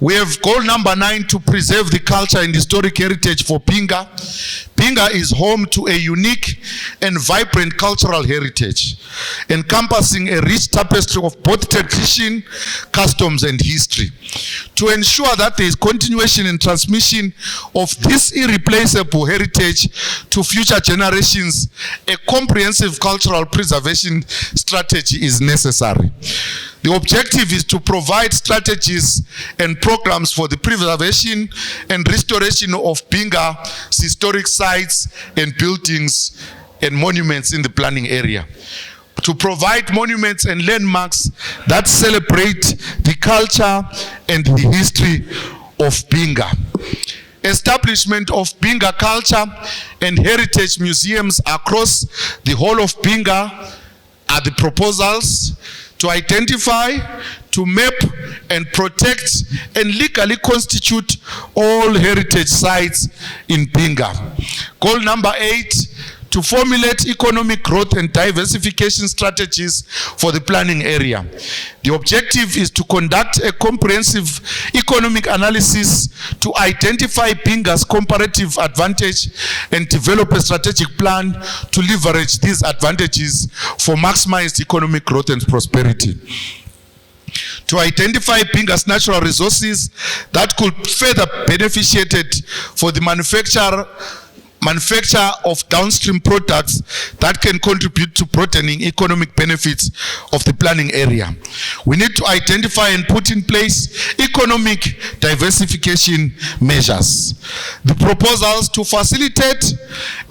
Speaker 1: We have goal number 9 to preserve the culture and historic heritage for Binga. Binga is home to a unique and vibrant cultural heritage, encompassing a rich tapestry of both tradition, customs, and history. To ensure that there is continuation and transmission of this irreplaceable heritage to future generations, a comprehensive cultural preservation strategy is necessary. The objective is to provide strategies and programs for the preservation and restoration of Binga's historic sites and buildings and monuments in the planning area. To provide monuments and landmarks that celebrate the culture and the history of Binga. Establishment of Binga culture and heritage museums across the whole of Binga are the proposals to identify, to map, and protect and legally constitute all heritage sites in Binga. Goal number 8, to formulate economic growth and diversification strategies for the planning area. The objective is to conduct a comprehensive economic analysis to identify Binga's comparative advantage and develop a strategic plan to leverage these advantages for maximized economic growth and prosperity. To identify Binga's natural resources that could further beneficiated for the manufacture of downstream products that can contribute to broadening economic benefits of the planning area. We need to identify and put in place economic diversification measures. The proposals to facilitate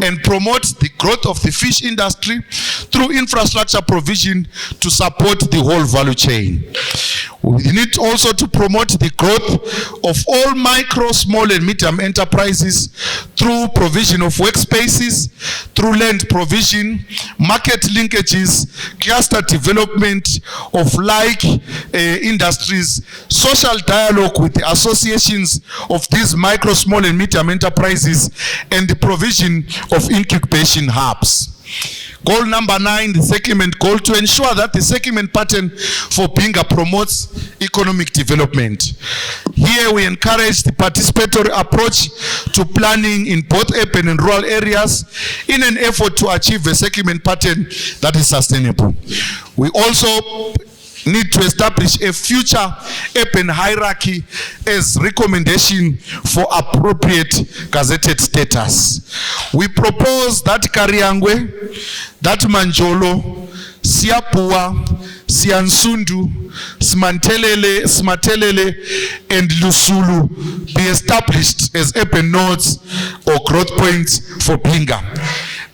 Speaker 1: and promote the growth of the fish industry through infrastructure provision to support the whole value chain. We need also to promote the growth of all micro, small and medium enterprises through provision of workspaces, through land provision, market linkages, cluster development of like industries, social dialogue with the associations of these micro, small and medium enterprises, and the provision of incubation hubs. Goal number 9, the settlement goal, to ensure that the settlement pattern for Binga promotes economic development. Here we encourage the participatory approach to planning in both urban and rural areas in an effort to achieve a settlement pattern that is sustainable. We also need to establish a future urban hierarchy as recommendation for appropriate gazetted status. We propose that Kariangwe, that Manjolo, Siapua, Siansundu, Smatelele, and Lusulu be established as urban nodes or growth points for Binga.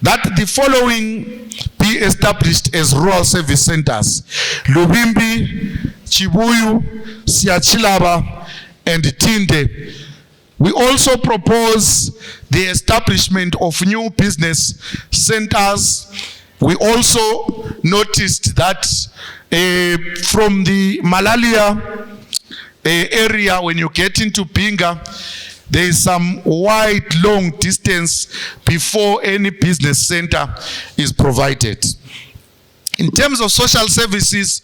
Speaker 1: That the following be established as rural service centers: Lubimbi, Chibuyu, Siachilaba, and Tinde. We also propose the establishment of new business centers. We also noticed that from the Malalia area, when you get into Binga, there is some wide, long distance before any business center is provided. In terms of social services,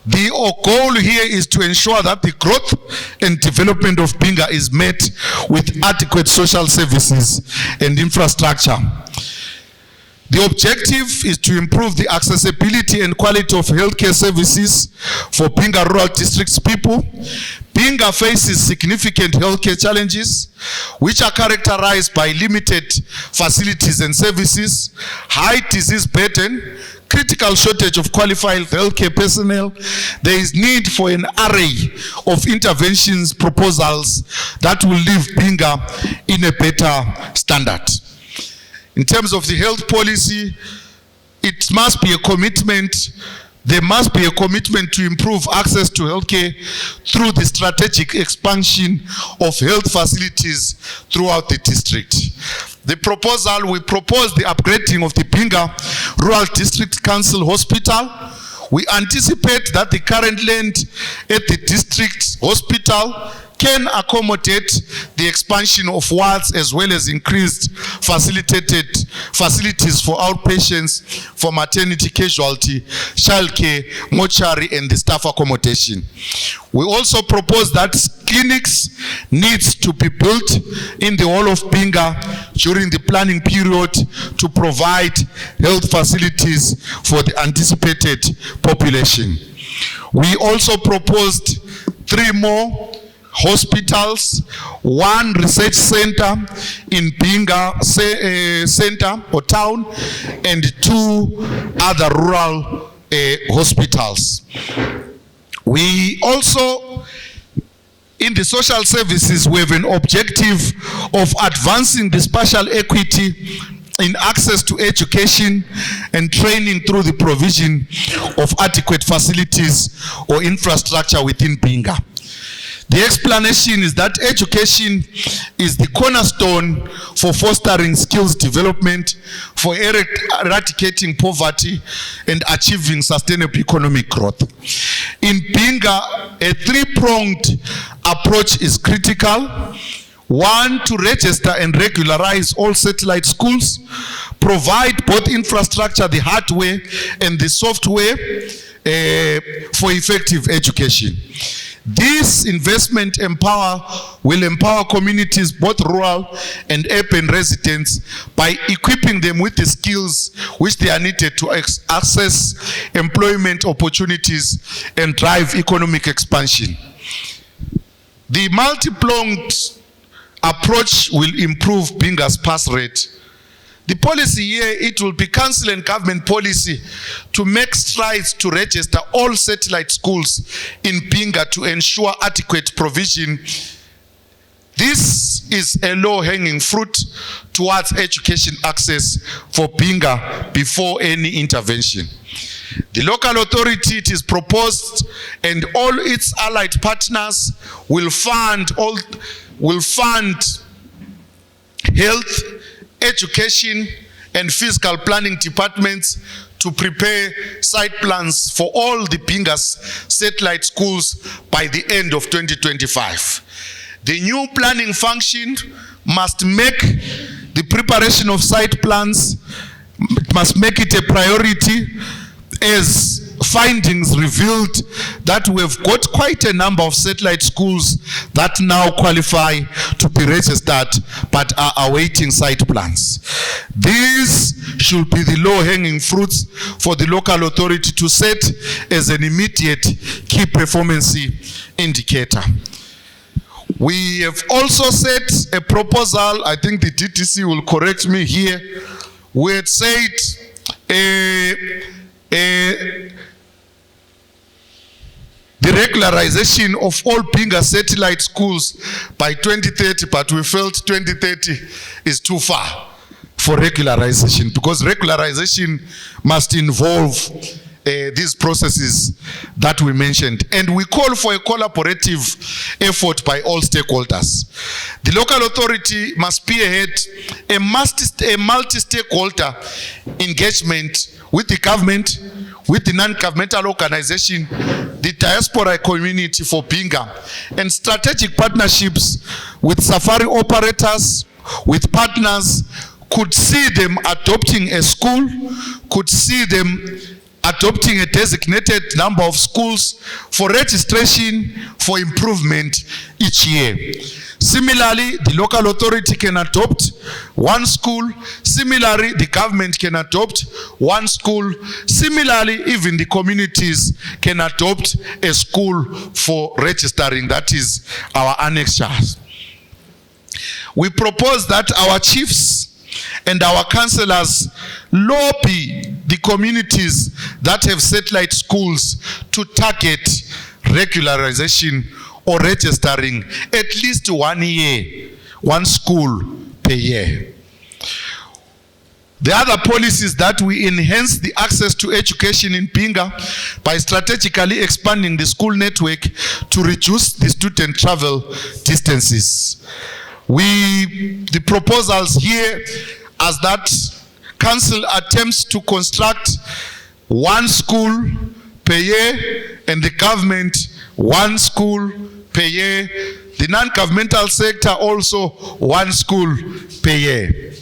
Speaker 1: the goal here is to ensure that the growth and development of Binga is met with adequate social services and infrastructure. The objective is to improve the accessibility and quality of healthcare services for Binga rural districts people. Binga faces significant healthcare challenges, which are characterized by limited facilities and services, high disease burden, critical shortage of qualified healthcare personnel. There is need for an array of interventions proposals that will leave Binga in a better standard. In terms of the health policy, it must be a commitment. There must be a commitment to improve access to healthcare through the strategic expansion of health facilities throughout the district. The proposal, we propose the upgrading of the Binga Rural District Council Hospital. We anticipate that the current land at the district hospital can accommodate the expansion of wards as well as increased facilitated facilities for outpatients, for maternity casualty, childcare, mortuary, and the staff accommodation. We also propose that clinics needs to be built in the whole of Binga during the planning period to provide health facilities for the anticipated population. We also proposed 3 more hospitals, 1 research center in Binga center or town, and 2 other rural hospitals. We also, in the social services, we have an objective of advancing the spatial equity in access to education and training through the provision of adequate facilities or infrastructure within Binga. The explanation is that education is the cornerstone for fostering skills development, for eradicating poverty, and achieving sustainable economic growth. In Binga, a 3-pronged approach is critical. 1, to register and regularize all satellite schools, provide both infrastructure, the hardware and the software for effective education. This investment will empower communities, both rural and urban residents, by equipping them with the skills which they are needed to access employment opportunities and drive economic expansion. The multi-pronged approach will improve Binga's pass rate. The policy here, it will be council and government policy to make strides to register all satellite schools in Binga to ensure adequate provision. This is a low-hanging fruit towards education access for Binga before any intervention. The local authority, it is proposed, and all its allied partners will fund health, education, and fiscal planning departments to prepare site plans for all the Binga's satellite schools by the end of 2025. The new planning function must make the preparation of site plans, must make it a priority, as findings revealed that we have got quite a number of satellite schools that now qualify to be registered but are awaiting site plans. These should be the low-hanging fruits for the local authority to set as an immediate key performance indicator. We have also set a proposal, I think the DTC will correct me here, we had said the regularization of all Binga satellite schools by 2030, but we felt 2030 is too far for regularization, because regularization must involve these processes that we mentioned. And we call for a collaborative effort by all stakeholders. The local authority must spearhead a multi-stakeholder engagement with the government, with the non-governmental organization, the diaspora community for Binga, and strategic partnerships with safari operators, with partners, could see them adopting a school, could see them adopting a designated number of schools for registration for improvement each year. Similarly, the local authority can adopt one school. Similarly, the government can adopt one school. Similarly, even the communities can adopt a school for registering. That is our annexures. We propose that our chiefs and our councillors lobby the communities that have satellite schools to target regularization or registering at least 1 year, one school per year. The other policies that we enhance the access to education in Binga by strategically expanding the school network to reduce the student travel distances. The proposals here as that council attempts to construct one school per year, and the government one school per year. The non-governmental sector also one school per year.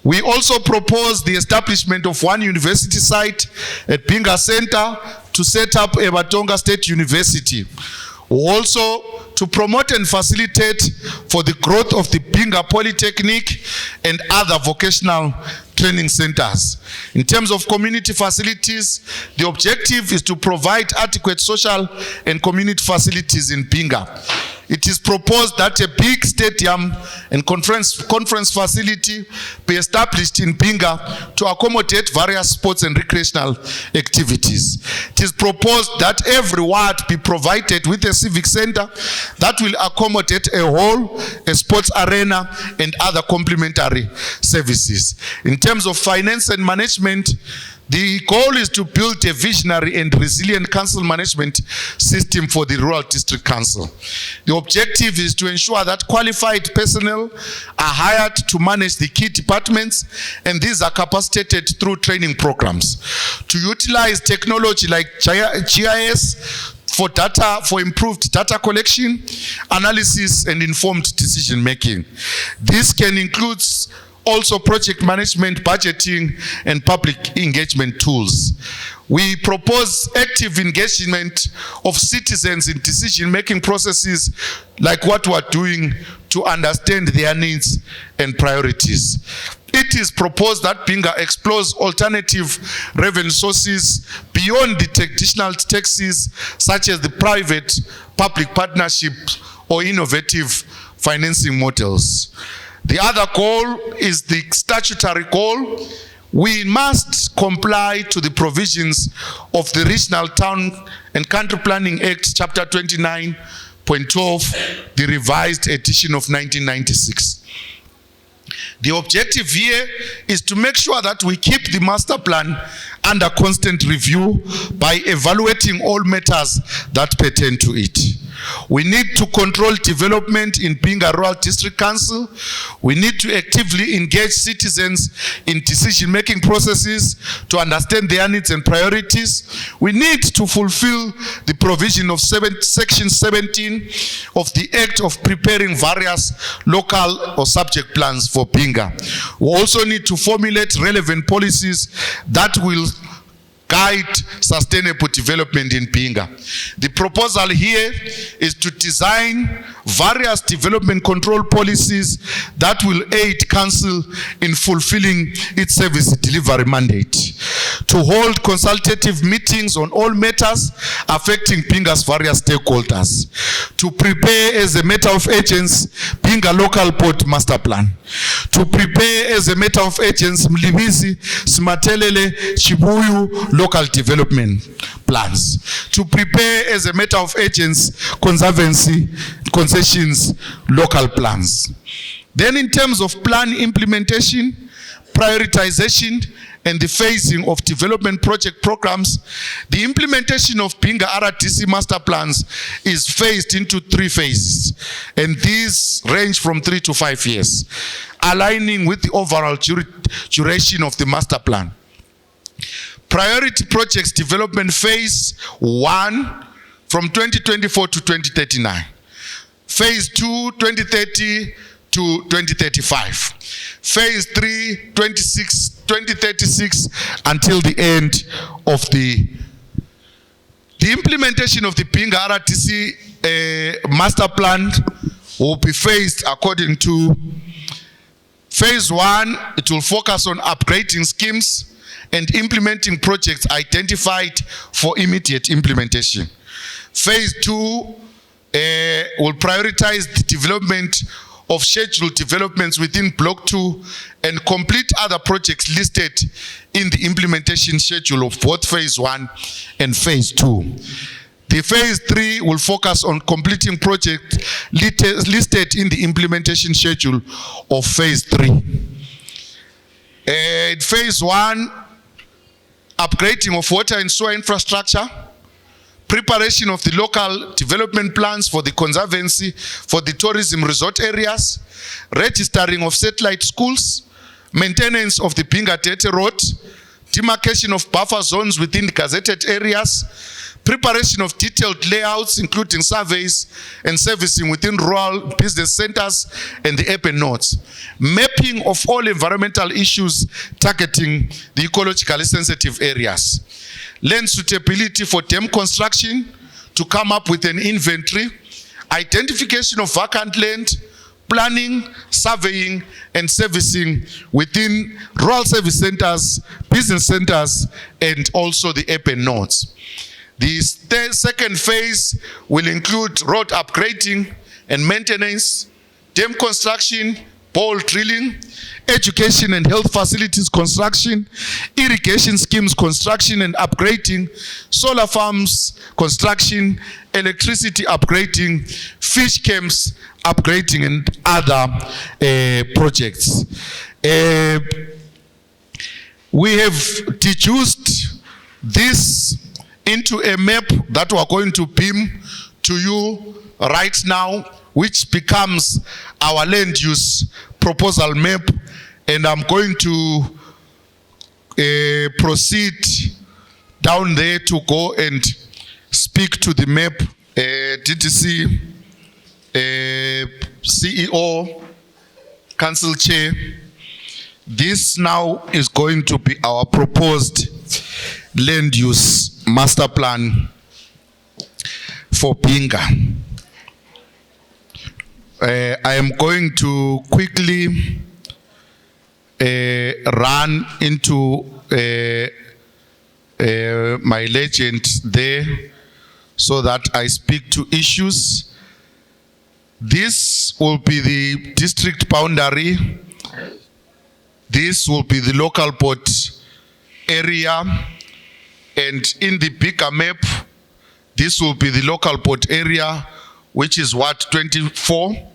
Speaker 1: We also propose the establishment of one university site at Binga Center to set up a Batonga State University. Also, to promote and facilitate for the growth of the Binga Polytechnic and other vocational training centers. In terms of community facilities, the objective is to provide adequate social and community facilities in Binga. It is proposed that a big stadium and conference facility be established in Binga to accommodate various sports and recreational activities. It is proposed that every ward be provided with a civic center that will accommodate a hall, a sports arena, and other complementary services. In terms of finance and management, the goal is to build a visionary and resilient council management system for the Rural District Council. The objective is to ensure that qualified personnel are hired to manage the key departments, and these are capacitated through training programs. To utilize technology like GIS for improved data collection, analysis, and informed decision making. This can include also project management, budgeting, and public engagement tools. We propose active engagement of citizens in decision-making processes like what we're doing to understand their needs and priorities. It is proposed that Binga explores alternative revenue sources beyond the traditional taxes, such as the private-public partnership or innovative financing models. The other goal is the statutory goal. We must comply to the provisions of the Regional Town and Country Planning Act, Chapter 29.12, the revised edition of 1996. The objective here is to make sure that we keep the master plan under constant review by evaluating all matters that pertain to it. We need to control development in Binga Rural District Council. We need to actively engage citizens in decision-making processes to understand their needs and priorities. We need to fulfill the provision of Section 17 of the Act of preparing various local or subject plans for Binga. We also need to formulate relevant policies that will guide sustainable development in Binga. The proposal here is to design various development control policies that will aid council in fulfilling its service delivery mandate, to hold consultative meetings on all matters affecting Binga's various stakeholders, to prepare as a matter of urgency Binga Local Port Master Plan, to prepare as a matter of urgency Mlimizi, Smatelele, Chibuyu local development plans, to prepare as a matter of urgency conservancy concessions local plans. Then in terms of plan implementation, prioritization, and the phasing of development project programs, the implementation of Binga RDC master plans is phased into 3 phases, and these range from 3 to 5 years, aligning with the overall duration of the master plan. Priority projects development phase 1 from 2024 to 2039. Phase 2, 2030 to 2035. Phase 3, 2036 until the end of the implementation of the Binga RDC master plan will be phased according to phase 1. It will focus on upgrading schemes and implementing projects identified for immediate implementation. Phase 2 will prioritize the development of scheduled developments within Block 2 and complete other projects listed in the implementation schedule of both Phase 1 and Phase 2. The Phase 3 will focus on completing projects listed in the implementation schedule of Phase 3. In Phase 1, upgrading of water and sewer infrastructure, preparation of the local development plans for the conservancy for the tourism resort areas, registering of satellite schools, maintenance of the Binga Tete Road, demarcation of buffer zones within the gazetted areas, preparation of detailed layouts including surveys and servicing within rural business centers and the urban nodes, mapping of all environmental issues targeting the ecologically sensitive areas, land suitability for dam construction to come up with an inventory, identification of vacant land, planning, surveying, and servicing within rural service centers, business centers, and also the urban nodes. The second phase will include road upgrading and maintenance, dam construction, borehole drilling, education and health facilities construction, irrigation schemes construction and upgrading, solar farms construction, electricity upgrading, fish camps upgrading, and other projects. We have deduced this into a map that we are going to beam to you right now, which becomes our land use proposal map, and I'm going to proceed down there to go and speak to the map, DDC, CEO, Council Chair. This now is going to be our proposed land use master plan for Binga. I am going to quickly run into my legend there so that I speak to issues. This will be the district boundary. This will be the local port area. And in the bigger map, this will be the local port area, which is Ward 24.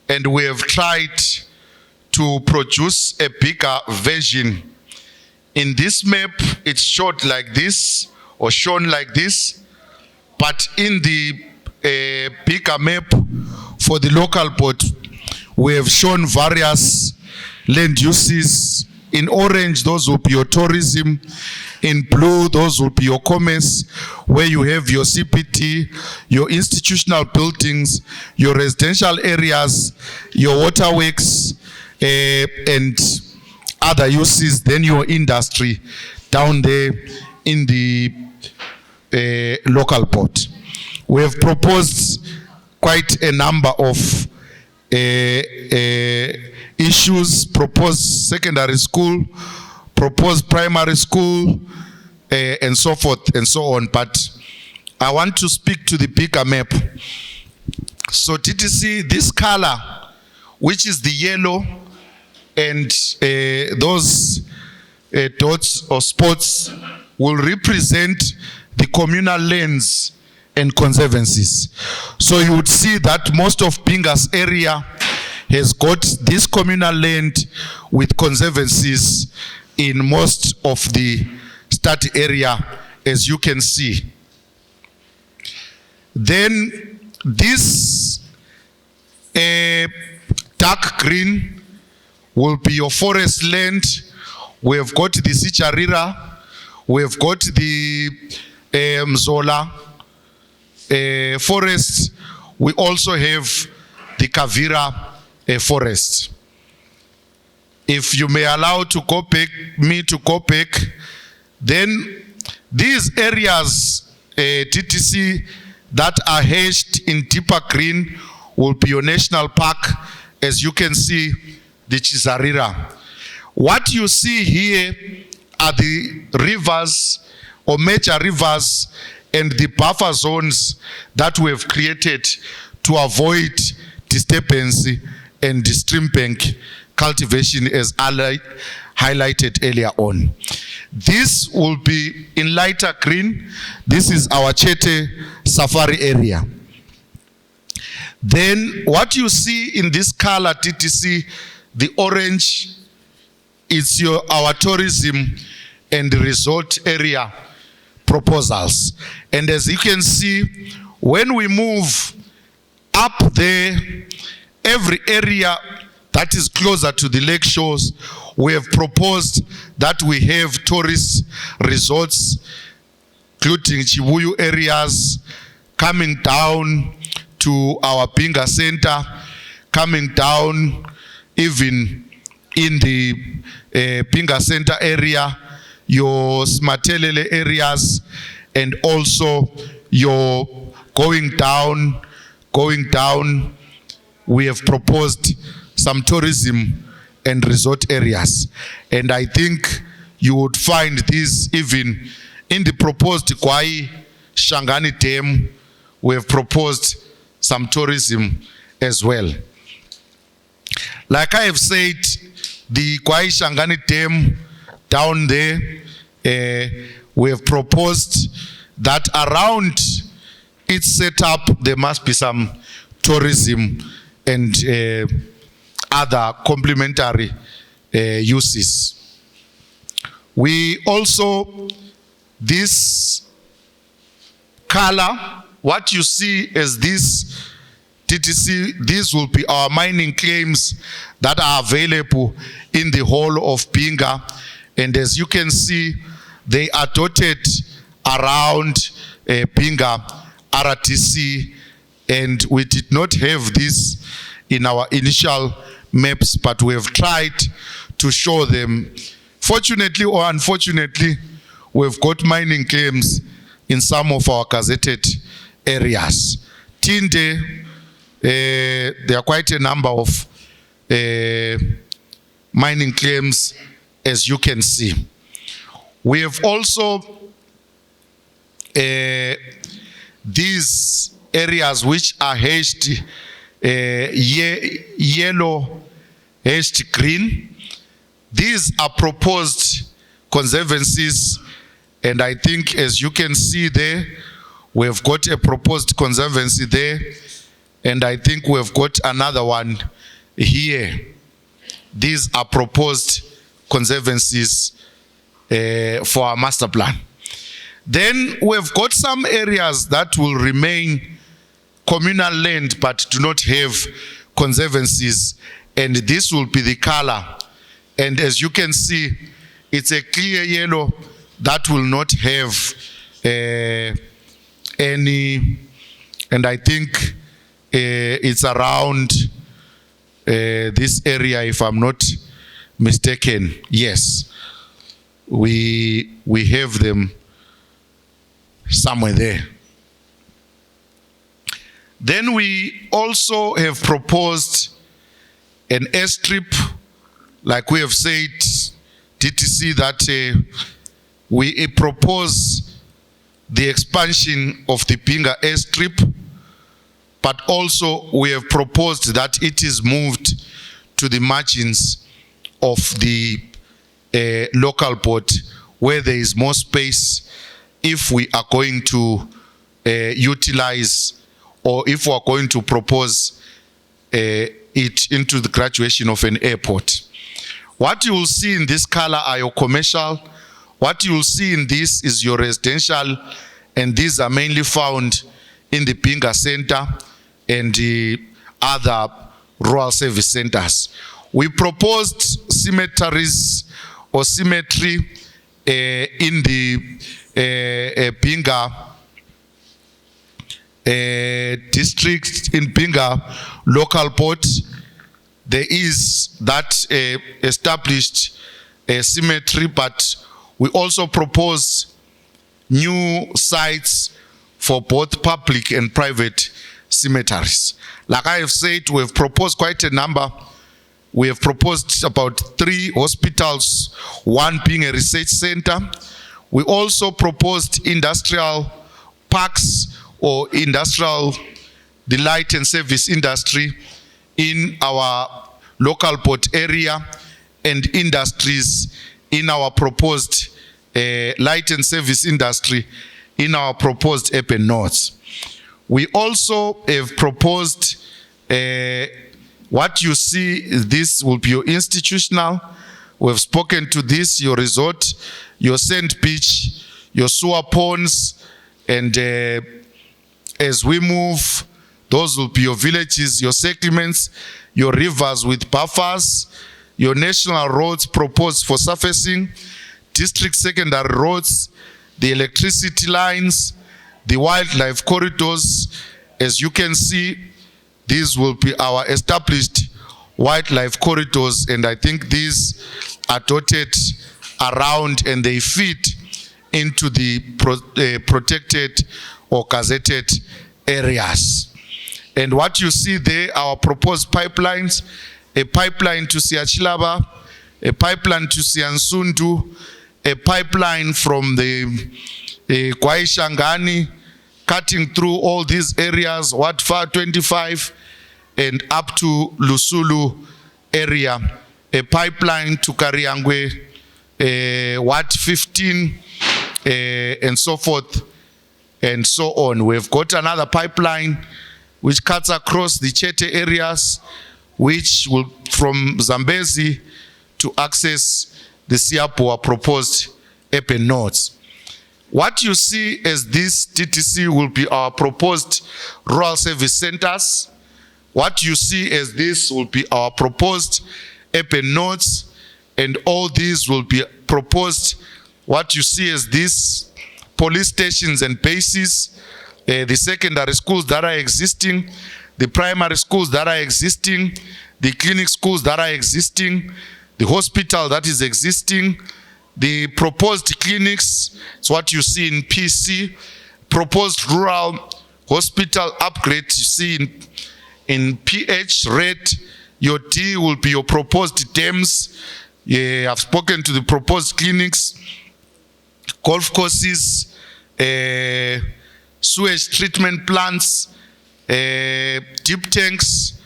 Speaker 1: And we have tried to produce a bigger version. In this map, it's showed like this, or shown like this, but in the bigger map for the local board, we have shown various land uses. In orange, those will be your tourism. In blue, those will be your commerce, where you have your CPT, your institutional buildings, your residential areas, your waterworks, and other uses, then your industry down there in the local port. We have proposed quite a number of issues, proposed secondary school, proposed primary school, and so forth and so on. But I want to speak to the bigger map. So TTC, this color, which is the yellow, and those dots or spots will represent the communal lands and conservancies. So you would see that most of Binga's area has got this communal land with conservancies in most of the study area, as you can see. Then this dark green will be your forest land. We have got the Sicharira, we have got the Mzola forest. We also have the Kavira forest. If you may allow to go back, then these areas, TTC, that are hashed in deeper green will be your national park, as you can see, the Chisarira. What you see here are the rivers or major rivers and the buffer zones that we have created to avoid disturbance and the stream bank cultivation, as highlighted earlier on. This will be in lighter green. This is our Chete Safari area. Then what you see in this color, TTC, the orange, is our tourism and resort area proposals. And as you can see, when we move up there, every area that is closer to the lake shores, we have proposed that we have tourist resorts, including Chibuyu areas, coming down to our Binga Center, coming down even in the Binga Center area, your Smatelele areas, and also your going down, we have proposed some tourism and resort areas. And I think you would find this even in the proposed Kwai Shangani Dam. We have proposed some tourism as well. Like I have said, the Kwai Shangani Dam down there, we have proposed that around its setup, there must be some tourism and other complementary uses. We also, this color, what you see as this TTC, these will be our mining claims that are available in the whole of Binga. And as you can see, they are dotted around Binga RTC, and we did not have this in our initial maps, but we have tried to show them. Fortunately or unfortunately, we've got mining claims in some of our gazetted areas. Tinde, there are quite a number of mining claims, as you can see. We have also these areas which are hashed yellow, hashed green. These are proposed conservancies, and I think, as you can see there, we have got a proposed conservancy there, and I think we have got another one here these are proposed conservancies for our master plan. Then we've got some areas that will remain communal land but do not have conservancies, and this will be the color. And as you can see, it's a clear yellow that will not have any, and I think it's around this area, if I'm not mistaken. Yes, we have them somewhere there. Then we also have proposed an airstrip, like we have said, DTC, that we propose the expansion of the Binga airstrip, but also we have proposed that it is moved to the margins of the local port where there is more space, if we are going to utilize, or if we are going to propose it into the graduation of an airport. What you will see in this color are your commercial. What you will see in this is your residential, and these are mainly found in the Binga Center and the other rural service centers. We proposed cemeteries or symmetry in the Binga district, in Binga local port. There is that established cemetery, but we also propose new sites for both public and private cemeteries. Like I have said, we have proposed quite a number. We have proposed about 3 hospitals, 1 being a research center. We also proposed industrial parks or industrial, the light and service industry in our local port area, and industries in our proposed light and service industry in our proposed urban nodes. We also have proposed what you see, this will be your institutional. We've spoken to this, your resort, your sand beach, your sewer ponds, and as we move, those will be your villages, your settlements, your rivers with buffers, your national roads proposed for surfacing, district secondary roads, the electricity lines, the wildlife corridors. As you can see, these will be our established wildlife corridors, and I think these are dotted around and they fit into the protected or gazetted areas. And what you see there, our proposed pipelines, a pipeline to Siachilaba, a pipeline to Siansundu, a pipeline from the Kwaishangani, cutting through all these areas, Watfa 25, and up to Lusulu area, a pipeline to Kariangwe, Wat 15, and so forth, and so on. We've got another pipeline which cuts across the Chete areas, which will from Zambezi to access the Siapoa proposed urban nodes. What you see as this DTC will be our proposed rural service centers. What you see as this will be our proposed urban nodes, and all these will be proposed, what you see as these police stations and bases, the secondary schools that are existing, the primary schools that are existing, the clinic schools that are existing, the hospital that is existing, the proposed clinics, it's what you see in PC, proposed rural hospital upgrade you see in PH, red. Your D will be your proposed dams. Yeah, I've spoken to the proposed clinics, golf courses, sewage treatment plants, deep tanks.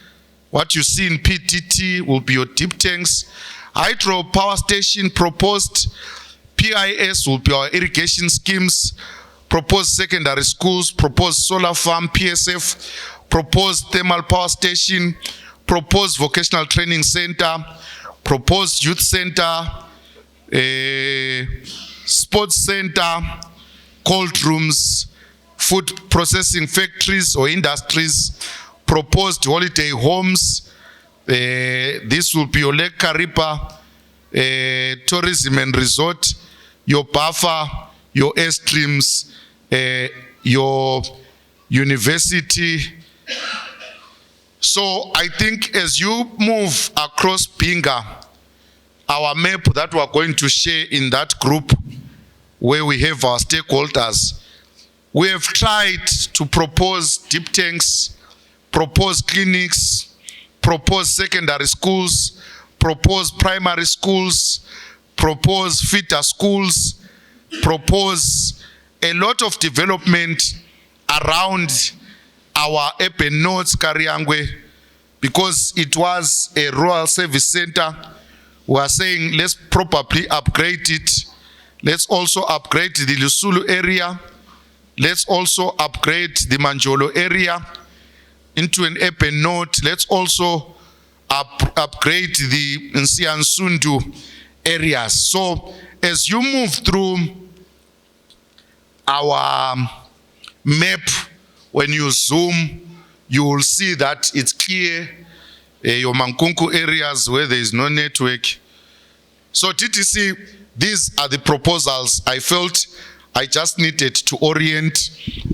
Speaker 1: What you see in PTT will be your deep tanks. Hydro power station proposed. PIS will be our irrigation schemes. Proposed secondary schools, proposed solar farm, PSF, proposed thermal power station, proposed vocational training center. proposed youth center, sports center, cold rooms, food processing factories or industries, proposed holiday homes. This will be your Lake Kariba tourism and resort, your buffer, your airstreams, your university. So I think as you move across Binga, our map that we're going to share in that group where we have our stakeholders, we have tried to propose deep tanks, propose clinics, propose secondary schools, propose primary schools, propose feeder schools, propose a lot of development around our urban nodes, Kariangwe, because it was a rural service center. We are saying let's probably upgrade it. Let's also upgrade the Lusulu area. Let's also upgrade the Manjolo area into an urban node. Let's also upgrade the Nsiansundu areas. So as you move through our map, when you zoom, you will see that it's clear your Mankunku areas where there is no network. So TTC, these are the proposals. I felt I just needed to orient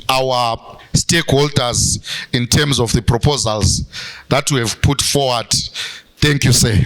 Speaker 1: our stakeholders in terms of the proposals that we have put forward. Thank you, sir.